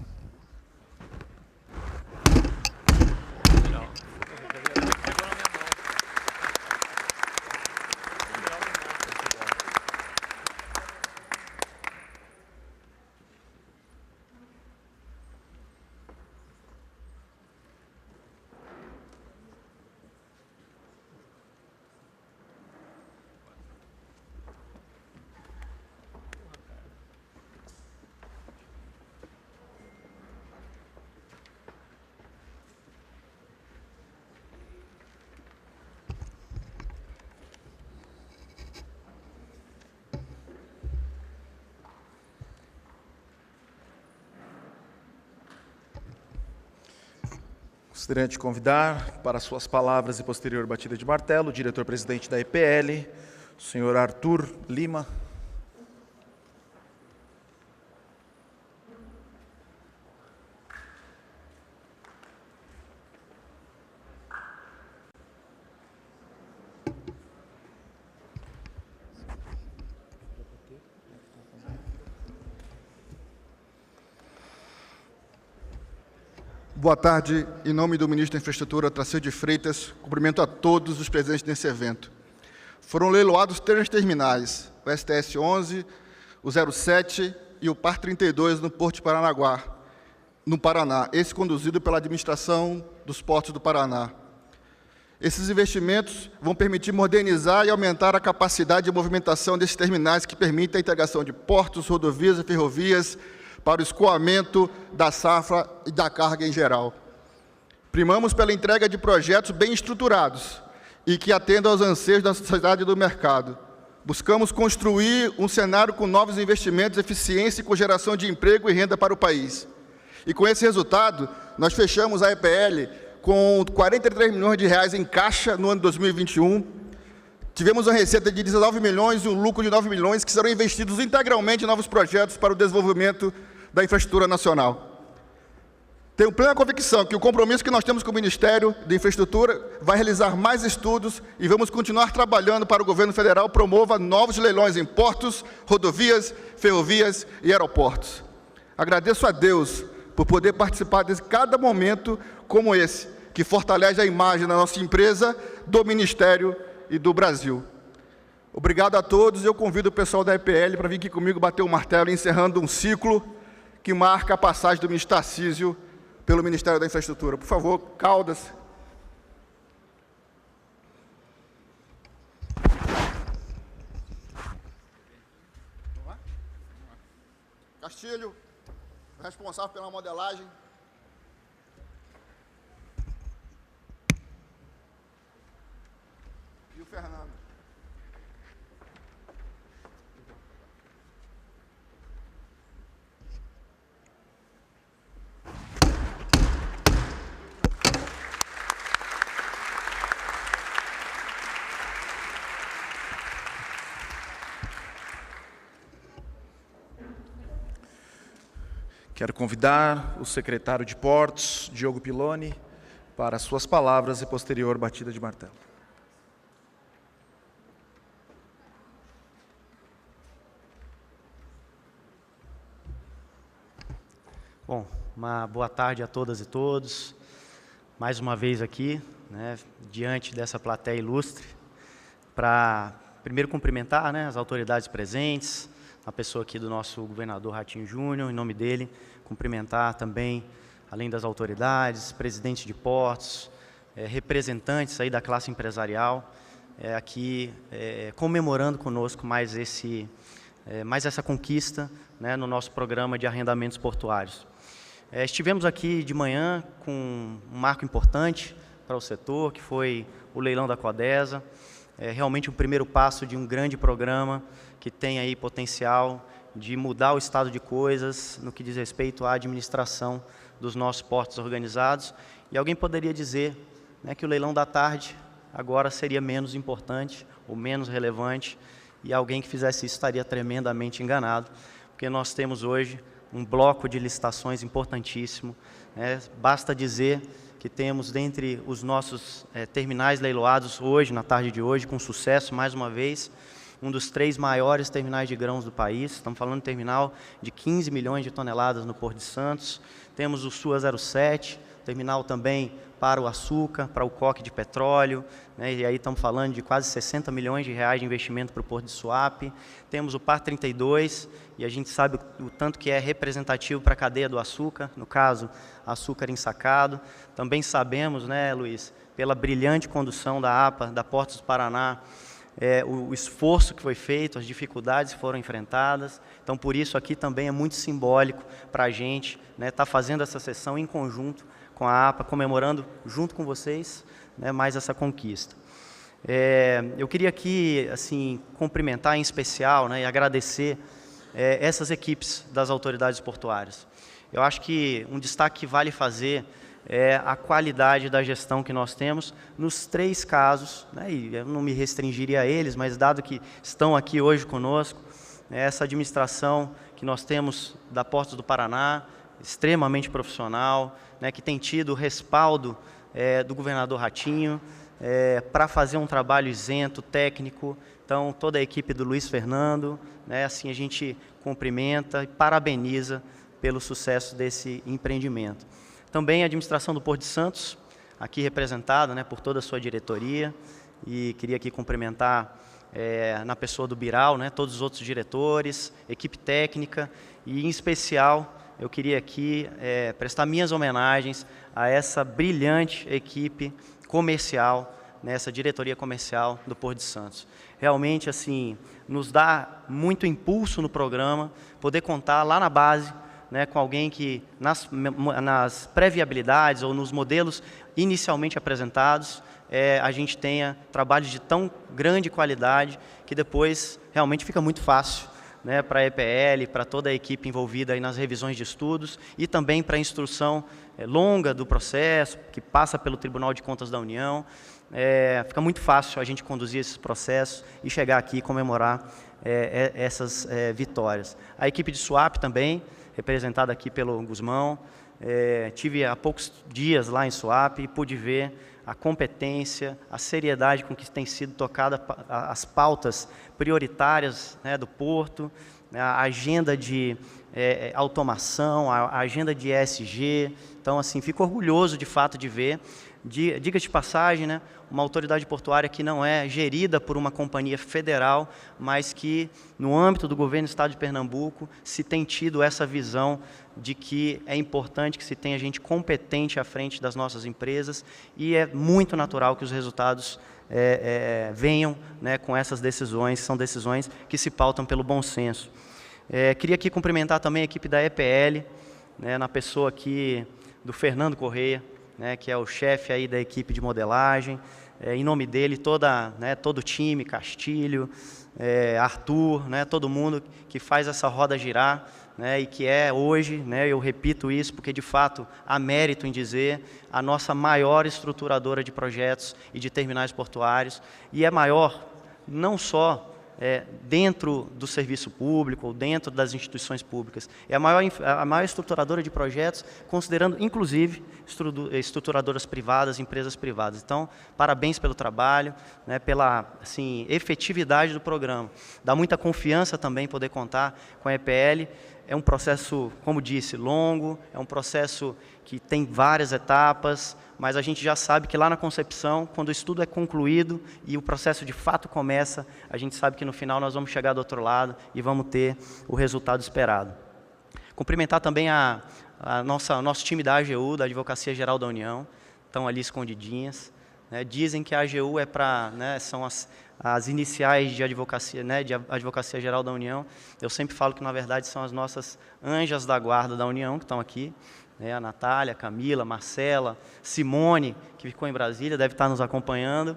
Gostaria de convidar para suas palavras e posterior batida de martelo o diretor-presidente da EPL, o senhor Arthur Lima. Boa tarde. Em nome do ministro da Infraestrutura, Tarcísio de Freitas, cumprimento a todos os presentes nesse evento. Foram leiloados 3 terminais, o STS 11, o 07 e o PAR 32 no Porto de Paranaguá, no Paraná, esse conduzido pela Administração dos Portos do Paraná. Esses investimentos vão permitir modernizar e aumentar a capacidade de movimentação desses terminais que permitem a integração de portos, rodovias e ferrovias para o escoamento da safra e da carga em geral. Primamos pela entrega de projetos bem estruturados e que atendam aos anseios da sociedade e do mercado. Buscamos construir um cenário com novos investimentos, eficiência e com geração de emprego e renda para o país. E com esse resultado, nós fechamos a EPL com 43 milhões de reais em caixa no ano 2021. Tivemos uma receita de 19 milhões e um lucro de 9 milhões que serão investidos integralmente em novos projetos para o desenvolvimento da infraestrutura nacional. Tenho plena convicção que o compromisso que nós temos com o Ministério da Infraestrutura vai realizar mais estudos e vamos continuar trabalhando para o governo federal promova novos leilões em portos, rodovias, ferrovias e aeroportos. Agradeço a Deus por poder participar de cada momento como esse, que fortalece a imagem da nossa empresa, do Ministério e do Brasil. Obrigado a todos e eu convido o pessoal da EPL para vir aqui comigo bater o martelo, encerrando um ciclo que marca a passagem do ministro Tarcísio pelo Ministério da Infraestrutura. Por favor, Caldas. Castilho, responsável pela modelagem. E o Fernando. Quero convidar o secretário de Portos, Diogo Piloni, para suas palavras e posterior batida de martelo. Bom, uma boa tarde a todas e todos. Mais uma vez aqui, diante dessa plateia ilustre, para primeiro cumprimentar as autoridades presentes, a pessoa aqui do nosso governador Ratinho Júnior, em nome dele, cumprimentar também, além das autoridades, presidentes de portos, representantes aí da classe empresarial, aqui comemorando conosco mais essa conquista no nosso programa de arrendamentos portuários. Estivemos aqui de manhã com um marco importante para o setor, que foi o leilão da Codesa, realmente o primeiro passo de um grande programa que tem aí potencial de mudar o estado de coisas no que diz respeito à administração dos nossos portos organizados. E alguém poderia dizer que o leilão da tarde agora seria menos importante ou menos relevante, e alguém que fizesse isso estaria tremendamente enganado, porque nós temos hoje um bloco de licitações importantíssimo. Basta dizer que temos dentre os nossos terminais leiloados hoje, na tarde de hoje, com sucesso, mais uma vez, um dos 3 maiores terminais de grãos do país. Estamos falando de um terminal de 15 milhões de toneladas no Porto de Santos. Temos o SUA 07, terminal também para o açúcar, para o coque de petróleo, e aí estamos falando de quase 60 milhões de reais de investimento para o Porto de Suape. Temos o PAR 32, e a gente sabe o tanto que é representativo para a cadeia do açúcar, no caso, açúcar ensacado. Também sabemos, Luiz, pela brilhante condução da APA, da Portos do Paraná, o esforço que foi feito, as dificuldades que foram enfrentadas. Então, por isso, aqui também é muito simbólico para a gente estar fazendo essa sessão em conjunto com a APA, comemorando junto com vocês mais essa conquista. Eu queria aqui cumprimentar em especial e agradecer essas equipes das autoridades portuárias. Eu acho que um destaque que vale fazer a qualidade da gestão que nós temos nos 3 casos, né, e eu não me restringiria a eles, mas dado que estão aqui hoje conosco, essa administração que nós temos da Portos do Paraná, extremamente profissional, né, que tem tido o respaldo do governador Ratinho, para fazer um trabalho isento, técnico. Então, toda a equipe do Luiz Fernando, né, assim a gente cumprimenta e parabeniza pelo sucesso desse empreendimento. Também a administração do Porto de Santos, aqui representada, né, por toda a sua diretoria, e queria aqui cumprimentar na pessoa do Biral, né, todos os outros diretores, equipe técnica, e em especial eu queria aqui prestar minhas homenagens a essa brilhante equipe comercial, nessa diretoria comercial do Porto de Santos. Realmente, assim, nos dá muito impulso no programa, poder contar lá na base, né, com alguém que, nas pré-viabilidades ou nos modelos inicialmente apresentados, a gente tenha trabalhos de tão grande qualidade que depois realmente fica muito fácil, né, para a EPL, para toda a equipe envolvida aí nas revisões de estudos e também para a instrução longa do processo, que passa pelo Tribunal de Contas da União. Fica muito fácil a gente conduzir esses processos e chegar aqui e comemorar essas vitórias. A equipe de SWAP também, representada aqui pelo Guzmão, tive há poucos dias lá em SWAP e pude ver a competência, a seriedade com que tem sido tocada as pautas prioritárias, né, do Porto, a agenda de automação, a agenda de ESG. Então, assim, fico orgulhoso de fato de ver, diga-se de passagem, né, uma autoridade portuária que não é gerida por uma companhia federal, mas que, no âmbito do governo do Estado de Pernambuco, se tem tido essa visão de que é importante que se tenha gente competente à frente das nossas empresas, e é muito natural que os resultados venham, né, com essas decisões, são decisões que se pautam pelo bom senso. Queria aqui cumprimentar também a equipe da EPL, né, na pessoa aqui do Fernando Correia, né, que é o chefe aí da equipe de modelagem. Em nome dele, todo o time, Castilho, Arthur, né, todo mundo que faz essa roda girar, né, e que é hoje, né, eu repito isso porque de fato há mérito em dizer, a nossa maior estruturadora de projetos e de terminais portuários, e é maior não só dentro do serviço público ou dentro das instituições públicas. É a maior estruturadora de projetos, considerando, inclusive, estruturadoras privadas, empresas privadas. Então, parabéns pelo trabalho, né, pela efetividade do programa. Dá muita confiança também poder contar com a EPL. É um processo, como disse, longo, é um processo que tem várias etapas, mas a gente já sabe que lá na concepção, quando o estudo é concluído e o processo de fato começa, a gente sabe que no final nós vamos chegar do outro lado e vamos ter o resultado esperado. Cumprimentar também nosso time da AGU, da Advocacia Geral da União, estão ali escondidinhas, né? Dizem que a AGU é para, né, são as iniciais de advocacia, né, de Advocacia Geral da União. Eu sempre falo que, na verdade, são as nossas anjas da guarda da União, que estão aqui, né, a Natália, a Camila, Marcela, Simone, que ficou em Brasília, deve estar nos acompanhando,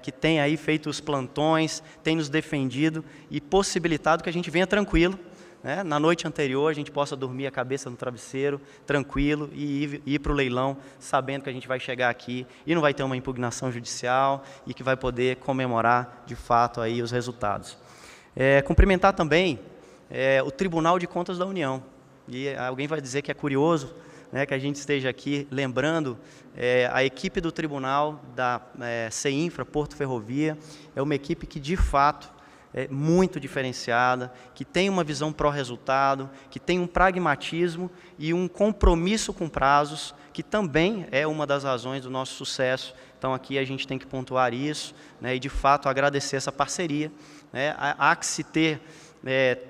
que tem aí feito os plantões, tem nos defendido e possibilitado que a gente venha tranquilo, né, na noite anterior a gente possa dormir a cabeça no travesseiro, tranquilo, e ir para o leilão, sabendo que a gente vai chegar aqui e não vai ter uma impugnação judicial e que vai poder comemorar, de fato, aí os resultados. Cumprimentar também o Tribunal de Contas da União. E alguém vai dizer que é curioso, né, que a gente esteja aqui lembrando a equipe do Tribunal da CEINFRA, Porto Ferrovia, é uma equipe que, de fato, é muito diferenciada, que tem uma visão pró-resultado, que tem um pragmatismo e um compromisso com prazos, que também é uma das razões do nosso sucesso. Então, aqui a gente tem que pontuar isso, né, e, de fato, agradecer essa parceria, né. Há que se ter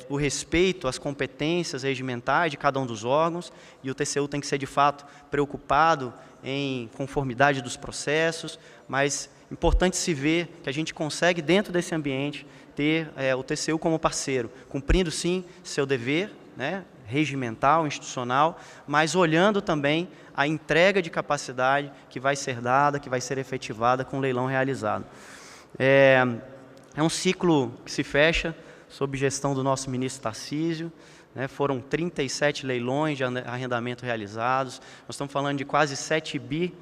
o respeito às competências regimentais de cada um dos órgãos, e o TCU tem que ser, de fato, preocupado em conformidade dos processos, mas importante se ver que a gente consegue, dentro desse ambiente, ter o TCU como parceiro, cumprindo, sim, seu dever, né, regimental, institucional, mas olhando também a entrega de capacidade que vai ser dada, que vai ser efetivada com o leilão realizado. É um ciclo que se fecha, sob gestão do nosso ministro Tarcísio, né? Foram 37 leilões de arrendamento realizados. Nós estamos falando de quase 7 bi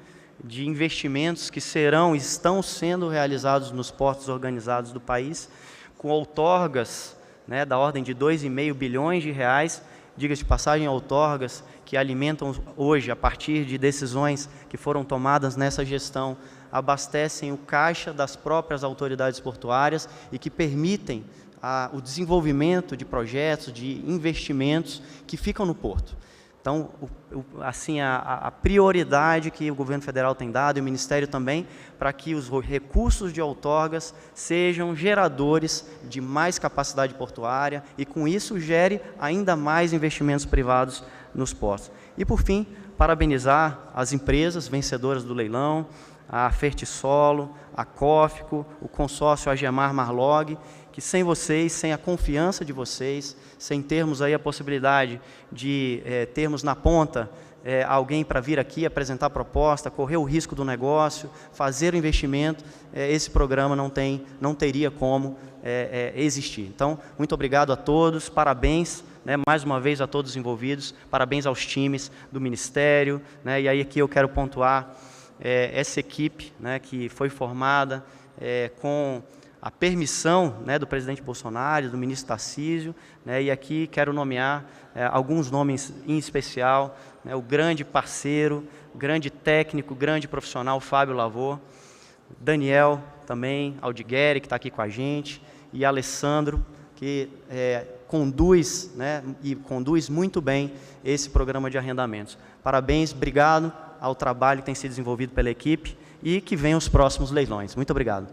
de investimentos que estão sendo realizados nos portos organizados do país, com outorgas, né, da ordem de 2,5 bilhões de reais, diga-se de passagem, outorgas que alimentam hoje, a partir de decisões que foram tomadas nessa gestão, abastecem o caixa das próprias autoridades portuárias e que permitem o desenvolvimento de projetos, de investimentos que ficam no porto. Então, assim, a prioridade que o governo federal tem dado e o Ministério também, para que os recursos de outorgas sejam geradores de mais capacidade portuária e, com isso, gere ainda mais investimentos privados nos portos. E, por fim, parabenizar as empresas vencedoras do leilão, a Fertisolo, a Cófico, o consórcio Agemar Marlog, que sem vocês, sem a confiança de vocês, sem termos aí a possibilidade de termos na ponta alguém para vir aqui apresentar proposta, correr o risco do negócio, fazer o investimento, esse programa não teria como existir. Então, muito obrigado a todos, parabéns, né, mais uma vez a todos os envolvidos, parabéns aos times do Ministério, né, e aí aqui eu quero pontuar essa equipe, né, que foi formada com a permissão, né, do presidente Bolsonaro, do ministro Tarcísio, né, e aqui quero nomear alguns nomes em especial, né, o grande parceiro, grande técnico, grande profissional Fábio Lavor, Daniel também, Aldigueri, que está aqui com a gente, e Alessandro, que conduz, né, e conduz muito bem esse programa de arrendamentos. Parabéns, obrigado ao trabalho que tem sido desenvolvido pela equipe e que venham os próximos leilões. Muito obrigado.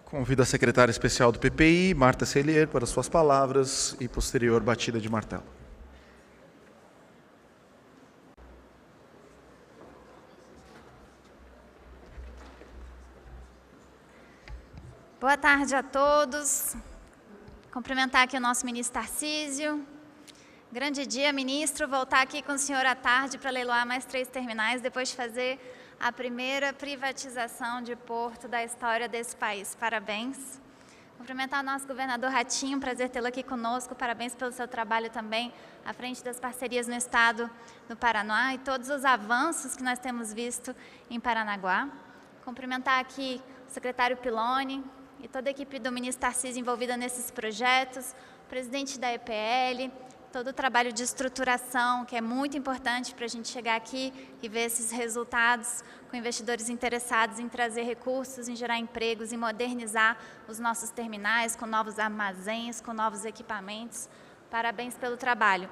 Convido a secretária especial do PPI, Marta Sellier, para suas palavras e posterior batida de martelo. Boa tarde a todos. Cumprimentar aqui o nosso ministro Tarcísio. Grande dia, ministro, voltar aqui com o senhor à tarde para leiloar mais 3 terminais, depois de fazer a primeira privatização de porto da história desse país. Parabéns. Cumprimentar o nosso governador Ratinho, prazer tê-lo aqui conosco. Parabéns pelo seu trabalho também à frente das parcerias no estado do Paraná e todos os avanços que nós temos visto em Paranaguá. Cumprimentar aqui o secretário Piloni e toda a equipe do ministro Tarcísio envolvida nesses projetos, o presidente da EPL, todo o trabalho de estruturação, que é muito importante para a gente chegar aqui e ver esses resultados com investidores interessados em trazer recursos, em gerar empregos, em modernizar os nossos terminais, com novos armazéns, com novos equipamentos. Parabéns pelo trabalho.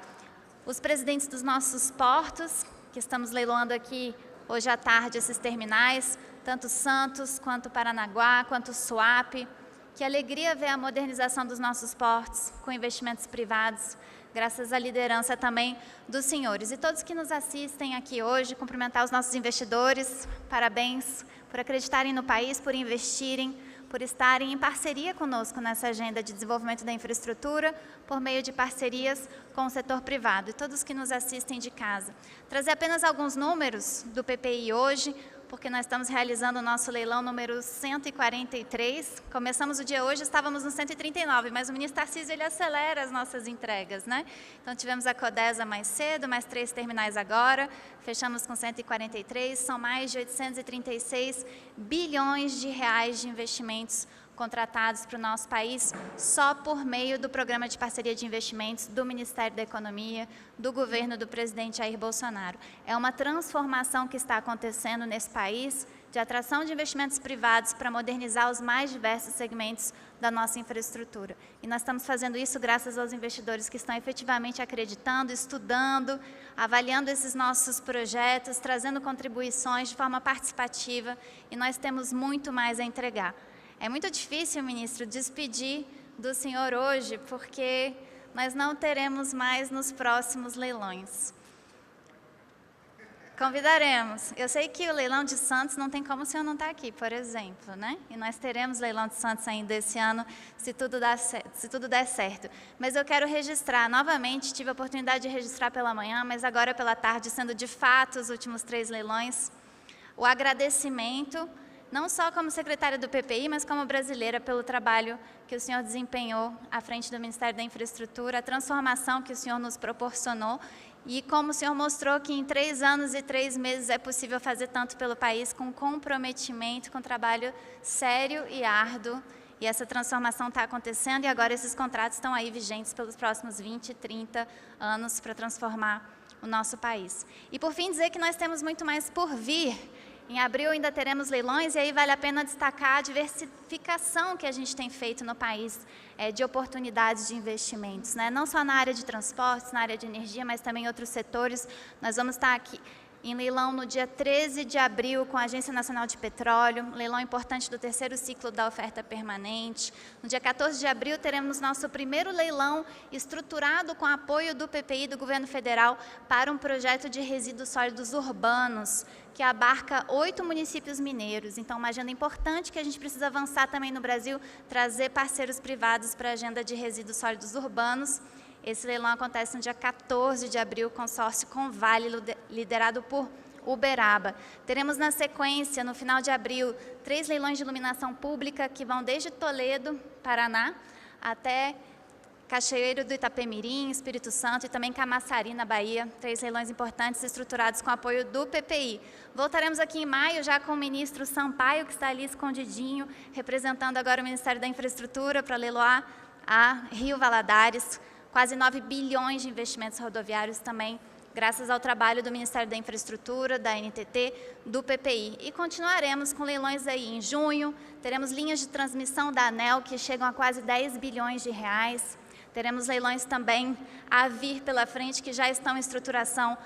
Os presidentes dos nossos portos, que estamos leiloando aqui hoje à tarde esses terminais, tanto Santos, quanto Paranaguá, quanto Suape. Que alegria ver a modernização dos nossos portos com investimentos privados, graças à liderança também dos senhores. E todos que nos assistem aqui hoje, cumprimentar os nossos investidores, parabéns por acreditarem no país, por investirem, por estarem em parceria conosco nessa agenda de desenvolvimento da infraestrutura, por meio de parcerias com o setor privado. E todos que nos assistem de casa. Trazer apenas alguns números do PPI hoje, porque nós estamos realizando o nosso leilão número 143. Começamos o dia hoje, estávamos no 139, mas o ministro Tarcísio ele acelera as nossas entregas, né? Então tivemos a Codesa mais cedo, mais 3 terminais agora, fechamos com 143, são mais de 836 bilhões de reais de investimentos contratados para o nosso país, só por meio do Programa de Parceria de Investimentos do Ministério da Economia, do governo do presidente Jair Bolsonaro. É uma transformação que está acontecendo nesse país, de atração de investimentos privados para modernizar os mais diversos segmentos da nossa infraestrutura. E nós estamos fazendo isso graças aos investidores que estão efetivamente acreditando, estudando, avaliando esses nossos projetos, trazendo contribuições de forma participativa, e nós temos muito mais a entregar. É muito difícil, ministro, despedir do senhor hoje, porque nós não teremos mais nos próximos leilões. Convidaremos. Eu sei que o leilão de Santos não tem como o senhor não estar aqui, por exemplo, né? E nós teremos leilão de Santos ainda esse ano, se tudo der certo. Mas eu quero registrar novamente, tive a oportunidade de registrar pela manhã, mas agora pela tarde, sendo de fato os últimos 3 leilões, o agradecimento, não só como secretária do PPI, mas como brasileira, pelo trabalho que o senhor desempenhou à frente do Ministério da Infraestrutura, a transformação que o senhor nos proporcionou e como o senhor mostrou que em 3 anos e 3 meses é possível fazer tanto pelo país com comprometimento, com trabalho sério e árduo. E essa transformação está acontecendo e agora esses contratos estão aí vigentes pelos próximos 20, 30 anos para transformar o nosso país. E por fim dizer que nós temos muito mais por vir. Em abril ainda teremos leilões e aí vale a pena destacar a diversificação que a gente tem feito no país de oportunidades de investimentos, né? Não só na área de transportes, na área de energia, mas também em outros setores. Nós vamos estar aqui em leilão no dia 13 de abril com a Agência Nacional de Petróleo, leilão importante do 3º ciclo da oferta permanente. No dia 14 de abril teremos nosso primeiro leilão estruturado com apoio do PPI do Governo Federal para um projeto de resíduos sólidos urbanos, que abarca 8 municípios mineiros. Então, uma agenda importante que a gente precisa avançar também no Brasil, trazer parceiros privados para a agenda de resíduos sólidos urbanos. Esse leilão acontece no dia 14 de abril, consórcio Convale, liderado por Uberaba. Teremos na sequência, no final de abril, 3 leilões de iluminação pública que vão desde Toledo, Paraná, até Cachoeiro do Itapemirim, Espírito Santo e também Camaçari, na Bahia. 3 leilões importantes estruturados com apoio do PPI. Voltaremos aqui em maio já com o ministro Sampaio, que está ali escondidinho, representando agora o Ministério da Infraestrutura para leiloar a Rio Valadares. Quase 9 bilhões de investimentos rodoviários também, graças ao trabalho do Ministério da Infraestrutura, da NTT, do PPI. E continuaremos com leilões aí em junho, teremos linhas de transmissão da ANEEL que chegam a quase 10 bilhões de reais. Teremos leilões também a vir pela frente, que já estão em estruturação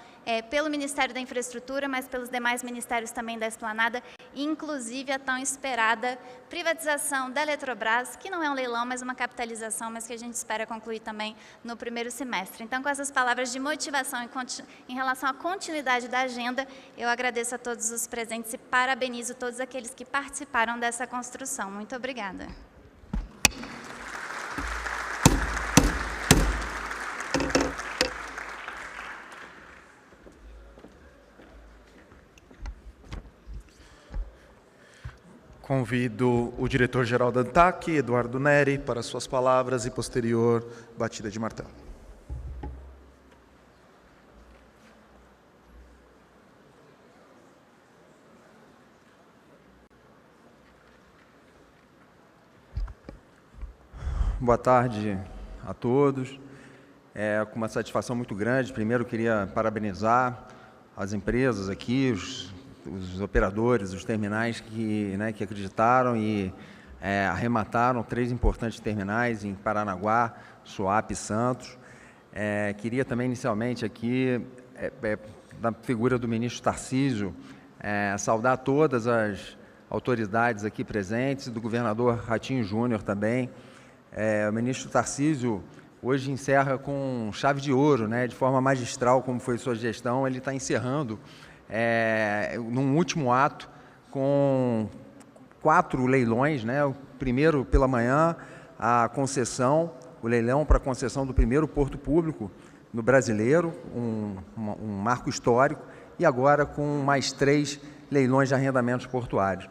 pelo Ministério da Infraestrutura, mas pelos demais ministérios também da Esplanada, inclusive a tão esperada privatização da Eletrobras, que não é um leilão, mas uma capitalização, mas que a gente espera concluir também no primeiro semestre. Então, com essas palavras de motivação em relação à continuidade da agenda, eu agradeço a todos os presentes e parabenizo todos aqueles que participaram dessa construção. Muito obrigada. Convido o diretor-geral da ANTAC, Eduardo Neri, para suas palavras e posterior batida de martelo. Boa tarde a todos. É com uma satisfação muito grande. Primeiro, queria parabenizar as empresas aqui, os operadores, os terminais que acreditaram e arremataram 3 importantes terminais em Paranaguá, Suape e Santos. Queria também, inicialmente, aqui, da figura do ministro Tarcísio, saudar todas as autoridades aqui presentes, do governador Ratinho Júnior também. O ministro Tarcísio hoje encerra com chave de ouro, né, de forma magistral, como foi sua gestão. Ele está encerrando num último ato, com 4 leilões, né? O primeiro pela manhã, a concessão, o leilão para a concessão do primeiro porto público no Brasileiro, um marco histórico, e agora com mais 3 leilões de arrendamentos portuários.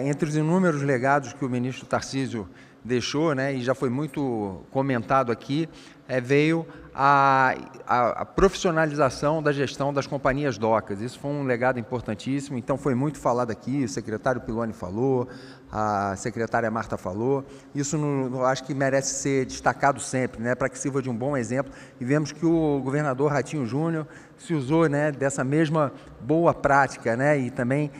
Entre os inúmeros legados que o ministro Tarcísio deixou, né, e já foi muito comentado aqui, veio a profissionalização da gestão das companhias docas. Isso foi um legado importantíssimo, então foi muito falado aqui, o secretário Piloni falou, a secretária Marta falou. Isso eu acho que merece ser destacado sempre, né, para que sirva de um bom exemplo. E vemos que o governador Ratinho Júnior se usou, né, dessa mesma boa prática, né, e também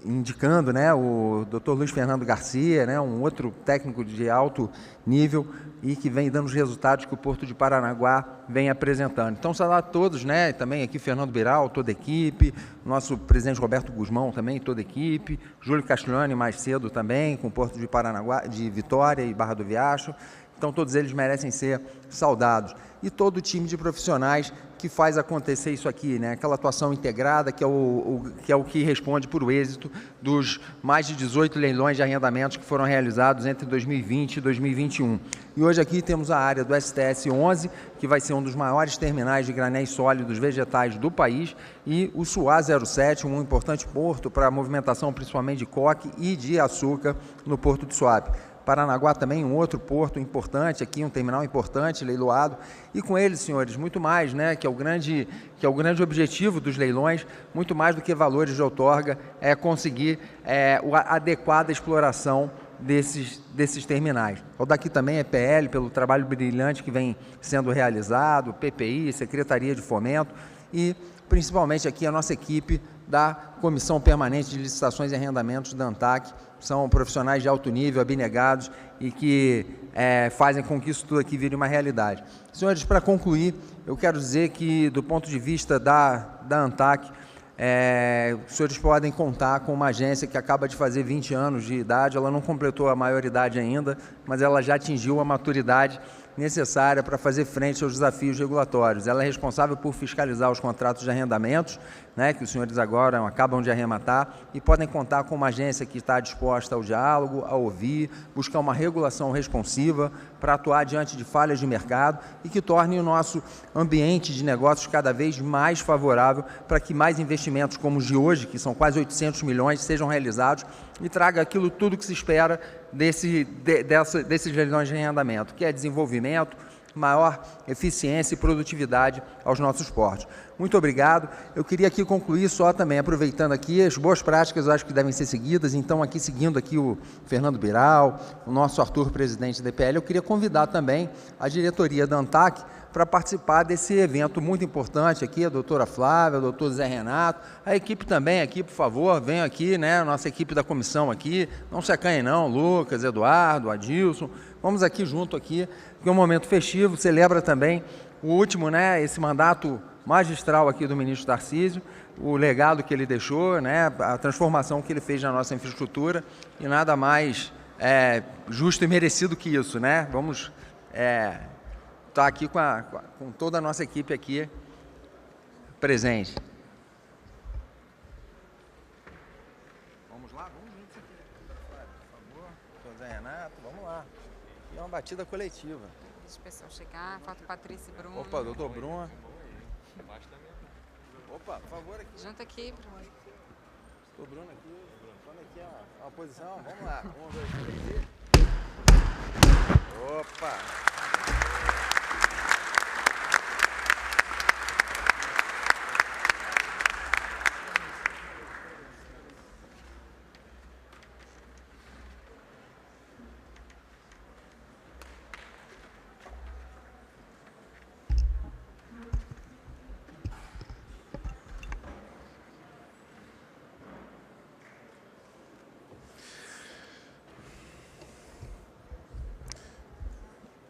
indicando, né, o Dr. Luiz Fernando Garcia, né, um outro técnico de alto nível e que vem dando os resultados que o Porto de Paranaguá vem apresentando. Então, saudar a todos, né, também aqui Fernando Biral, toda a equipe, nosso presidente Roberto Guzmão também, toda a equipe, Júlio Castiglione mais cedo também, com o Porto de Paranaguá, de Vitória e Barra do Riacho. Então, todos eles merecem ser saudados. E todo o time de profissionais que faz acontecer isso aqui, né? Aquela atuação integrada que é o que responde por o êxito dos mais de 18 leilões de arrendamentos que foram realizados entre 2020 e 2021. E hoje aqui temos a área do STS-11, que vai ser um dos maiores terminais de granéis sólidos vegetais do país, e o SUA 07, um importante porto para a movimentação principalmente de coque e de açúcar no Porto de Suape. Paranaguá também um outro porto importante aqui, um terminal importante, leiloado, e com eles, senhores, muito mais, né, que é o grande objetivo dos leilões, muito mais do que valores de outorga, é conseguir a adequada exploração desses terminais. O daqui também é PL, pelo trabalho brilhante que vem sendo realizado, PPI, Secretaria de Fomento, e principalmente aqui a nossa equipe da Comissão Permanente de Licitações e Arrendamentos da ANTAC. São profissionais de alto nível, abnegados, e que fazem com que isso tudo aqui vire uma realidade. Senhores, para concluir, eu quero dizer que, do ponto de vista da ANTAC, os senhores podem contar com uma agência que acaba de fazer 20 anos de idade. Ela não completou a maioridade ainda, mas ela já atingiu a maturidade necessária para fazer frente aos desafios regulatórios. Ela é responsável por fiscalizar os contratos de arrendamentos, né, que os senhores agora acabam de arrematar, e podem contar com uma agência que está disposta ao diálogo, a ouvir, buscar uma regulação responsiva para atuar diante de falhas de mercado e que torne o nosso ambiente de negócios cada vez mais favorável para que mais investimentos como os de hoje, que são quase 800 milhões, sejam realizados e traga aquilo tudo que se espera desses leilões de arrendamento, que é desenvolvimento, maior eficiência e produtividade aos nossos portos. Muito obrigado. Eu queria aqui concluir só também, aproveitando aqui, as boas práticas eu acho que devem ser seguidas, então aqui seguindo aqui o Fernando Biral, o nosso Arthur, presidente da EPL, eu queria convidar também a diretoria da ANTAC para participar desse evento muito importante aqui, a doutora Flávia, o doutor Zé Renato, a equipe também aqui, por favor, venham aqui, né, a nossa equipe da comissão aqui, não se acanhem não, Lucas, Eduardo, Adilson, vamos aqui junto aqui, porque é um momento festivo, celebra também o último, né, esse mandato magistral aqui do ministro Tarcísio, o legado que ele deixou, né, a transformação que ele fez na nossa infraestrutura, e nada mais justo e merecido que isso, né, vamos estar aqui com toda a nossa equipe aqui presente. Vamos lá, vamos juntos aqui, por favor, José Renato, vamos lá. E é uma batida coletiva. Deixa o pessoal chegar, falta o Patrícia e Bruno. Opa, doutor Bruno. Opa, por favor, aqui. Junta aqui, Bruno. Doutor Bruno aqui, toma aqui a posição, vamos lá. 1, 2, 3. Opa!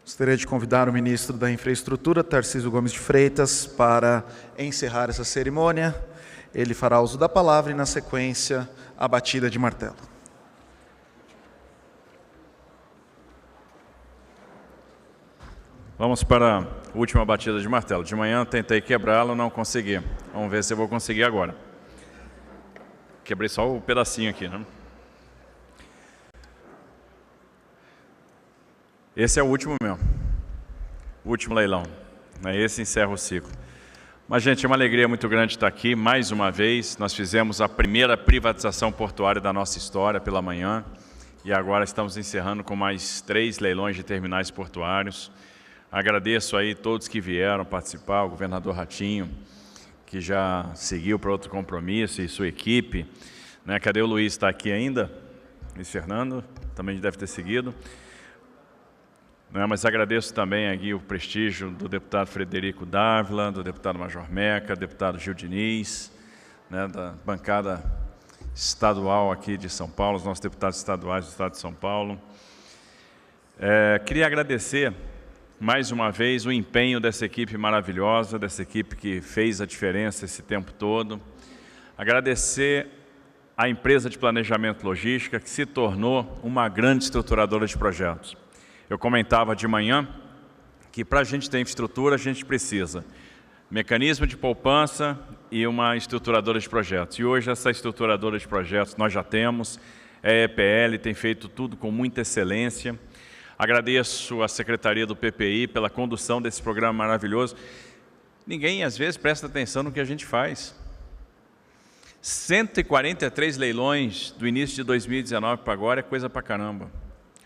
Gostaria de convidar o ministro da Infraestrutura, Tarcísio Gomes de Freitas, para encerrar essa cerimônia. Ele fará uso da palavra e, na sequência, a batida de martelo. Vamos para a última batida de martelo. De manhã tentei quebrá-lo, não consegui. Vamos ver se eu vou conseguir agora. Quebrei só o pedacinho aqui, né? Esse é o último meu, o último leilão, né? Esse encerra o ciclo. Mas, gente, é uma alegria muito grande estar aqui mais uma vez. Nós fizemos a primeira privatização portuária da nossa história pela manhã e agora estamos encerrando com mais 3 leilões de terminais portuários. Agradeço aí todos que vieram participar, o governador Ratinho, que já seguiu para outro compromisso, e sua equipe, né? Cadê o Luiz? Está aqui ainda? Luiz Fernando também deve ter seguido. Mas agradeço também aqui o prestígio do deputado Frederico Dávila, do deputado Major Meca, deputado Gil Diniz, né, da bancada estadual aqui de São Paulo, os nossos deputados estaduais do estado de São Paulo. Queria agradecer mais uma vez o empenho dessa equipe maravilhosa, dessa equipe que fez a diferença esse tempo todo. Agradecer à empresa de planejamento logística, que se tornou uma grande estruturadora de projetos. Eu comentava de manhã que para a gente ter infraestrutura, a gente precisa mecanismo de poupança e uma estruturadora de projetos. E hoje essa estruturadora de projetos nós já temos, a EPL tem feito tudo com muita excelência. Agradeço à Secretaria do PPI pela condução desse programa maravilhoso. Ninguém, às vezes, presta atenção no que a gente faz. 143 leilões do início de 2019 para agora é coisa pra caramba.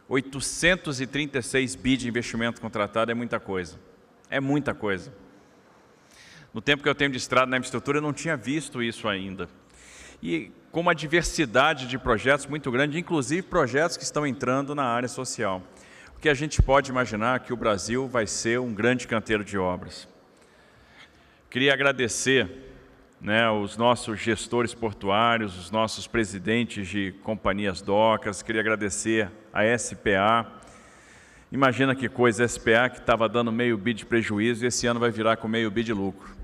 836 bi de investimento contratado é muita coisa. É muita coisa. No tempo que eu tenho de estrada na infraestrutura, eu não tinha visto isso ainda. E com uma diversidade de projetos muito grande, inclusive projetos que estão entrando na área social. O que a gente pode imaginar que o Brasil vai ser um grande canteiro de obras. Queria agradecer, né, os nossos gestores portuários, os nossos presidentes de companhias docas, queria agradecer a SPA. Imagina que coisa, a SPA que estava dando meio bi de prejuízo e esse ano vai virar com meio bi de lucro.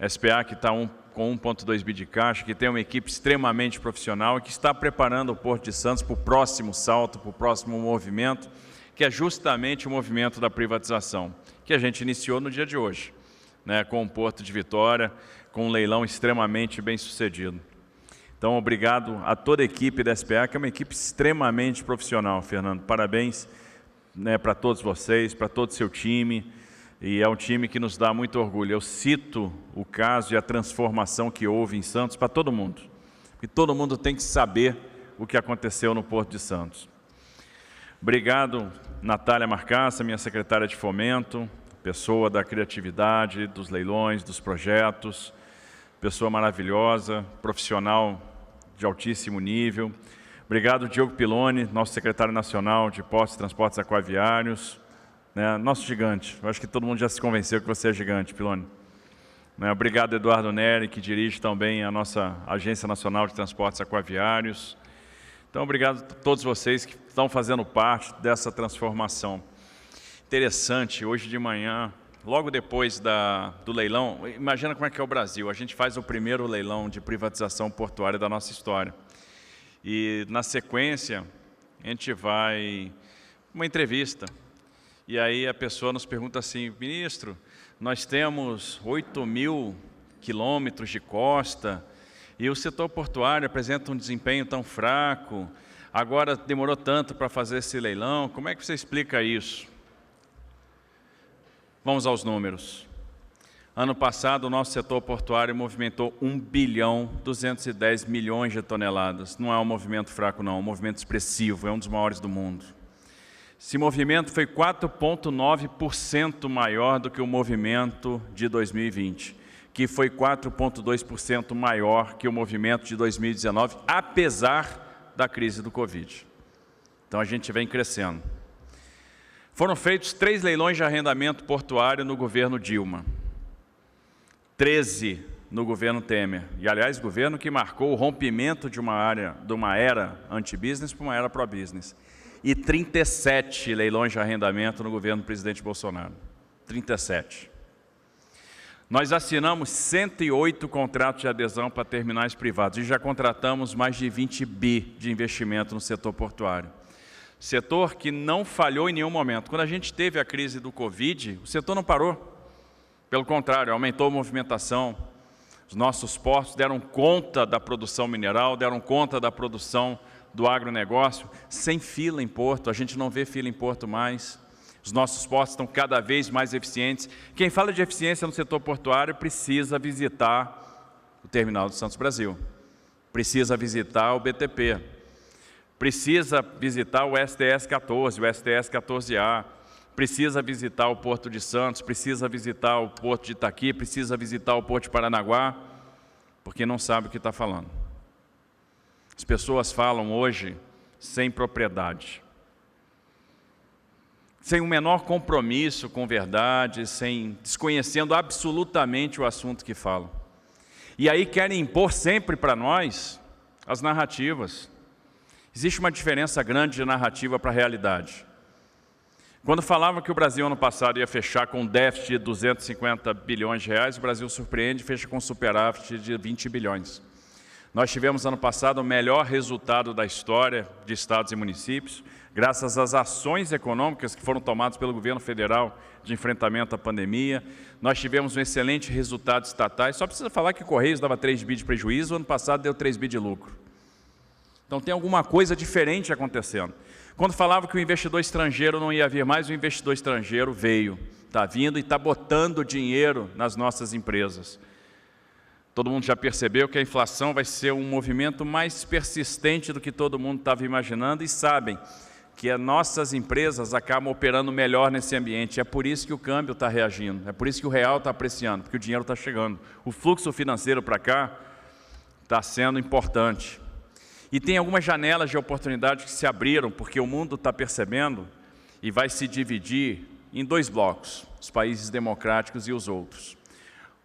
SPA que está com 1,2 bi de caixa, que tem uma equipe extremamente profissional e que está preparando o Porto de Santos para o próximo salto, para o próximo movimento, que é justamente o movimento da privatização, que a gente iniciou no dia de hoje, né, com o Porto de Vitória, com um leilão extremamente bem sucedido. Então, obrigado a toda a equipe da SPA, que é uma equipe extremamente profissional, Fernando. Parabéns, né, para todos vocês, para todo o seu time. E é um time que nos dá muito orgulho. Eu cito o caso e a transformação que houve em Santos para todo mundo. Porque todo mundo tem que saber o que aconteceu no Porto de Santos. Obrigado, Natália Marcassa, minha secretária de Fomento, pessoa da criatividade, dos leilões, dos projetos, pessoa maravilhosa, profissional de altíssimo nível. Obrigado, Diogo Piloni, nosso secretário nacional de Portos e Transportes Aquaviários. Nosso gigante, eu acho que todo mundo já se convenceu que você é gigante, Piloni. Obrigado, Eduardo Neri, que dirige também a nossa Agência Nacional de Transportes Aquaviários. Então, obrigado a todos vocês que estão fazendo parte dessa transformação. Interessante, hoje de manhã, logo depois do leilão, imagina como é que é o Brasil, a gente faz o primeiro leilão de privatização portuária da nossa história. E, na sequência, a gente vai uma entrevista. E aí a pessoa nos pergunta assim, ministro, nós temos 8.000 quilômetros de costa e o setor portuário apresenta um desempenho tão fraco, agora demorou tanto para fazer esse leilão, como é que você explica isso? Vamos aos números. Ano passado, o nosso setor portuário movimentou 1.210 bilhões de toneladas. Não é um movimento fraco, não, é um movimento expressivo, é um dos maiores do mundo. Esse movimento foi 4,9% maior do que o movimento de 2020, que foi 4,2% maior que o movimento de 2019, apesar da crise do Covid. Então, a gente vem crescendo. Foram feitos 3 leilões de arrendamento portuário no governo Dilma, 13 no governo Temer. E, aliás, governo que marcou o rompimento de uma era anti-business para uma era pro-business. E 37 leilões de arrendamento no governo do presidente Bolsonaro. 37. Nós assinamos 108 contratos de adesão para terminais privados e já contratamos mais de 20 bi de investimento no setor portuário. Setor que não falhou em nenhum momento. Quando a gente teve a crise do Covid, o setor não parou. Pelo contrário, aumentou a movimentação. Os nossos portos deram conta da produção mineral, deram conta da produção do agronegócio, sem fila em porto, a gente não vê fila em porto mais. Os nossos portos estão cada vez mais eficientes. Quem fala de eficiência no setor portuário precisa visitar o terminal do Santos Brasil, precisa visitar o BTP, precisa visitar o STS-14, o STS-14A, precisa visitar o Porto de Santos, precisa visitar o Porto de Itaqui, precisa visitar o Porto de Paranaguá, porque não sabe o que está falando. As pessoas falam hoje sem propriedade, sem o menor compromisso com verdade, desconhecendo absolutamente o assunto que falam. E aí querem impor sempre para nós as narrativas. Existe uma diferença grande de narrativa para a realidade. Quando falavam que o Brasil ano passado ia fechar com um déficit de 250 bilhões de reais, o Brasil surpreende e fecha com um superávit de 20 bilhões. Nós tivemos ano passado o melhor resultado da história de estados e municípios, graças às ações econômicas que foram tomadas pelo governo federal de enfrentamento à pandemia. Nós tivemos um excelente resultado estatais. Só precisa falar que Correios dava 3 bi de prejuízo, ano passado deu 3 bi de lucro. Então tem alguma coisa diferente acontecendo. Quando falava que o investidor estrangeiro não ia vir mais, o investidor estrangeiro veio, está vindo e está botando dinheiro nas nossas empresas. Todo mundo já percebeu que a inflação vai ser um movimento mais persistente do que todo mundo estava imaginando e sabem que as nossas empresas acabam operando melhor nesse ambiente. É por isso que o câmbio está reagindo, é por isso que o real está apreciando, porque o dinheiro está chegando. O fluxo financeiro para cá está sendo importante. E tem algumas janelas de oportunidade que se abriram, porque o mundo está percebendo e vai se dividir em 2 blocos, os países democráticos e os outros.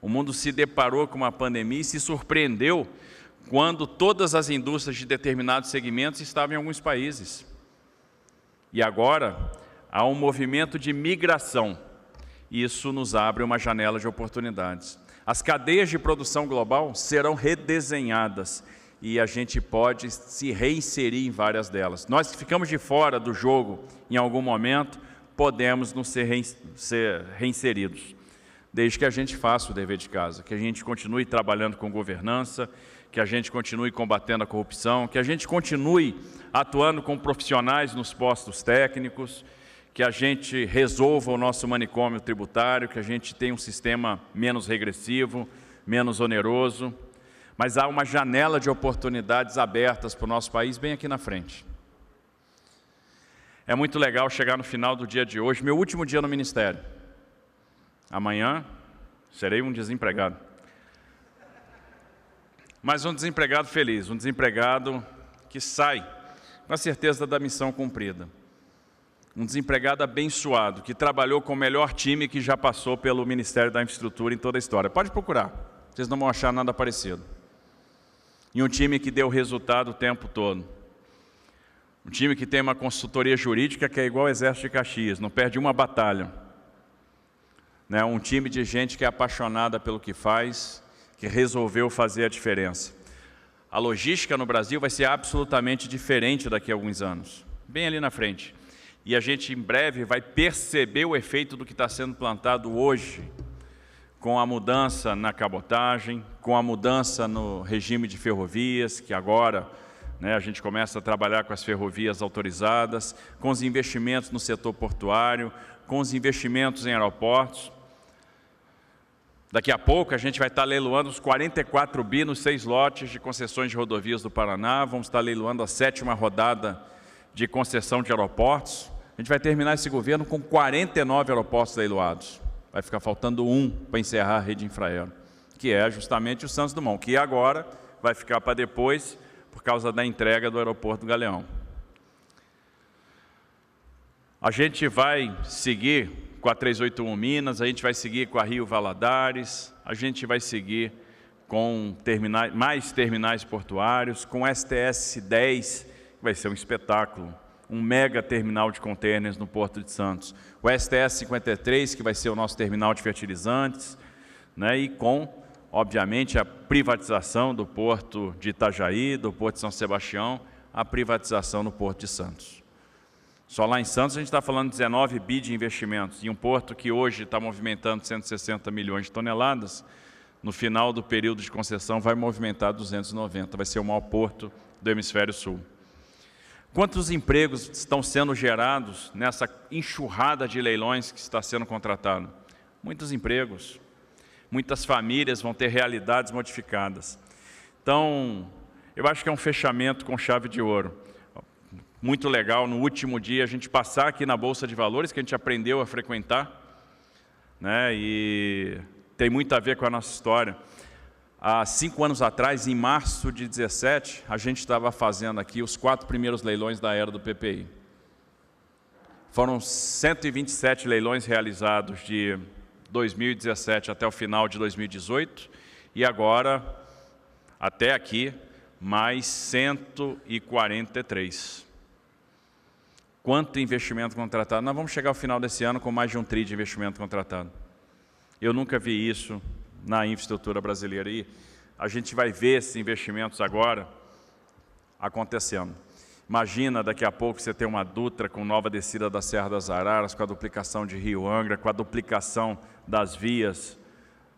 O mundo se deparou com uma pandemia e se surpreendeu quando todas as indústrias de determinados segmentos estavam em alguns países. E agora há um movimento de migração. Isso nos abre uma janela de oportunidades. As cadeias de produção global serão redesenhadas e a gente pode se reinserir em várias delas. Nós que ficamos de fora do jogo em algum momento, podemos nos ser reinseridos. Desde que a gente faça o dever de casa, que a gente continue trabalhando com governança, que a gente continue combatendo a corrupção, que a gente continue atuando com profissionais nos postos técnicos, que a gente resolva o nosso manicômio tributário, que a gente tenha um sistema menos regressivo, menos oneroso. Mas há uma janela de oportunidades abertas para o nosso país bem aqui na frente. É muito legal chegar no final do dia de hoje, meu último dia no Ministério. Amanhã serei um desempregado. Mas um desempregado feliz, um desempregado que sai com a certeza da missão cumprida. Um desempregado abençoado, que trabalhou com o melhor time que já passou pelo Ministério da Infraestrutura em toda a história. Pode procurar, vocês não vão achar nada parecido. E um time que deu resultado o tempo todo. Um time que tem uma consultoria jurídica que é igual ao Exército de Caxias, não perde uma batalha. Um time de gente que é apaixonada pelo que faz, que resolveu fazer a diferença. A logística no Brasil vai ser absolutamente diferente daqui a alguns anos, bem ali na frente. E a gente em breve vai perceber o efeito do que está sendo plantado hoje, com a mudança na cabotagem, com a mudança no regime de ferrovias, que agora a gente começa a trabalhar com as ferrovias autorizadas, com os investimentos no setor portuário, com os investimentos em aeroportos. Daqui a pouco a gente vai estar leiloando os 44 bi nos 6 lotes de concessões de rodovias do Paraná, vamos estar leiloando a 7ª rodada de concessão de aeroportos. A gente vai terminar esse governo com 49 aeroportos leiloados. Vai ficar faltando 1 para encerrar a rede Infraero, que é justamente o Santos Dumont, que agora vai ficar para depois, por causa da entrega do aeroporto do Galeão. A gente vai seguir com a 381 Minas, a gente vai seguir com a Rio Valadares, a gente vai seguir com mais terminais portuários, com STS-10, que vai ser um espetáculo, um mega terminal de contêineres no Porto de Santos. O STS-53, que vai ser o nosso terminal de fertilizantes, e com, obviamente, a privatização do Porto de Itajaí, do Porto de São Sebastião, a privatização no Porto de Santos. Só lá em Santos a gente está falando de 19 bi de investimentos, e um porto que hoje está movimentando 160 milhões de toneladas, no final do período de concessão vai movimentar 290, vai ser o maior porto do Hemisfério Sul. Quantos empregos estão sendo gerados nessa enxurrada de leilões que está sendo contratado? Muitos empregos, muitas famílias vão ter realidades modificadas. Então, eu acho que é um fechamento com chave de ouro. Muito legal, no último dia, a gente passar aqui na Bolsa de Valores, que a gente aprendeu a frequentar, e tem muito a ver com a nossa história. Há 5 anos atrás, em março de 17, a gente estava fazendo aqui os 4 primeiros leilões da era do PPI. Foram 127 leilões realizados de 2017 até o final de 2018, e agora, até aqui, mais 143. Quanto investimento contratado? Nós vamos chegar ao final desse ano com mais de 1 tri de investimento contratado. Eu nunca vi isso na infraestrutura brasileira. E a gente vai ver esses investimentos agora acontecendo. Imagina daqui a pouco você ter uma Dutra com nova descida da Serra das Araras, com a duplicação de Rio Angra, com a duplicação das vias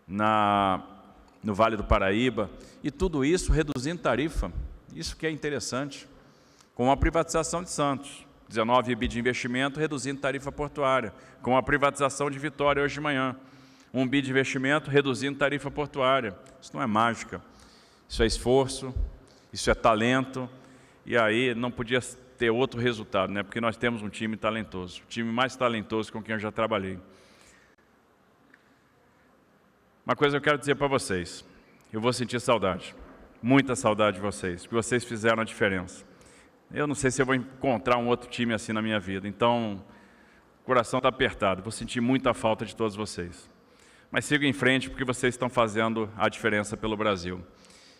no Vale do Paraíba, e tudo isso reduzindo tarifa. Isso que é interessante. Com a privatização de Santos, 19 bi de investimento, reduzindo tarifa portuária. Com a privatização de Vitória hoje de manhã, 1 bi de investimento, reduzindo tarifa portuária. Isso não é mágica. Isso é esforço, isso é talento, e aí não podia ter outro resultado, né? Porque nós temos um time talentoso, o time mais talentoso com quem eu já trabalhei. Uma coisa eu quero dizer para vocês, eu vou sentir saudade, muita saudade de vocês, porque vocês fizeram a diferença. Eu não sei se eu vou encontrar um outro time assim na minha vida, então o coração está apertado, vou sentir muita falta de todos vocês. Mas sigo em frente porque vocês estão fazendo a diferença pelo Brasil.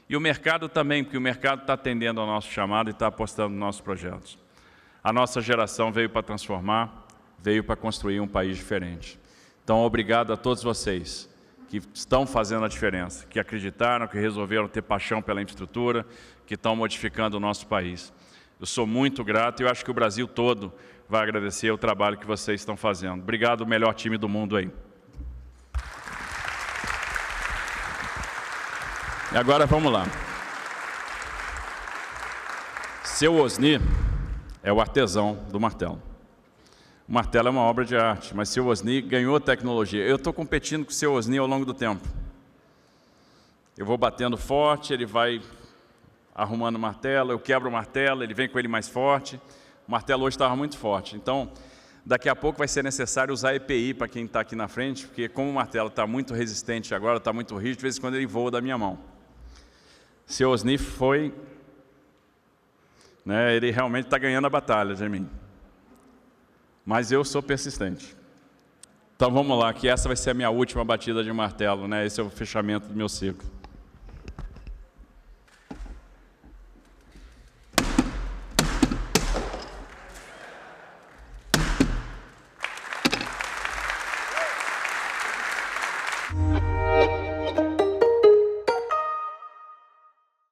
E o mercado também, porque o mercado está atendendo ao nosso chamado e está apostando nos nossos projetos. A nossa geração veio para transformar, veio para construir um país diferente. Então, obrigado a todos vocês que estão fazendo a diferença, que acreditaram, que resolveram ter paixão pela infraestrutura, que estão modificando o nosso país. Eu sou muito grato e eu acho que o Brasil todo vai agradecer o trabalho que vocês estão fazendo. Obrigado, melhor time do mundo aí. E agora vamos lá. Seu Osni é o artesão do martelo. O martelo é uma obra de arte, mas seu Osni ganhou tecnologia. Eu estou competindo com o seu Osni ao longo do tempo. Eu vou batendo forte, ele vai arrumando o martelo, eu quebro o martelo, ele vem com ele mais forte. O martelo hoje estava muito forte. Então, daqui a pouco vai ser necessário usar EPI para quem está aqui na frente, porque como o martelo está muito resistente agora, está muito rígido, de vez em quando ele voa da minha mão. Seu Osni foi, né, ele realmente está ganhando a batalha de mim. Mas eu sou persistente. Então vamos lá, que essa vai ser a minha última batida de martelo, né? Esse é o fechamento do meu ciclo.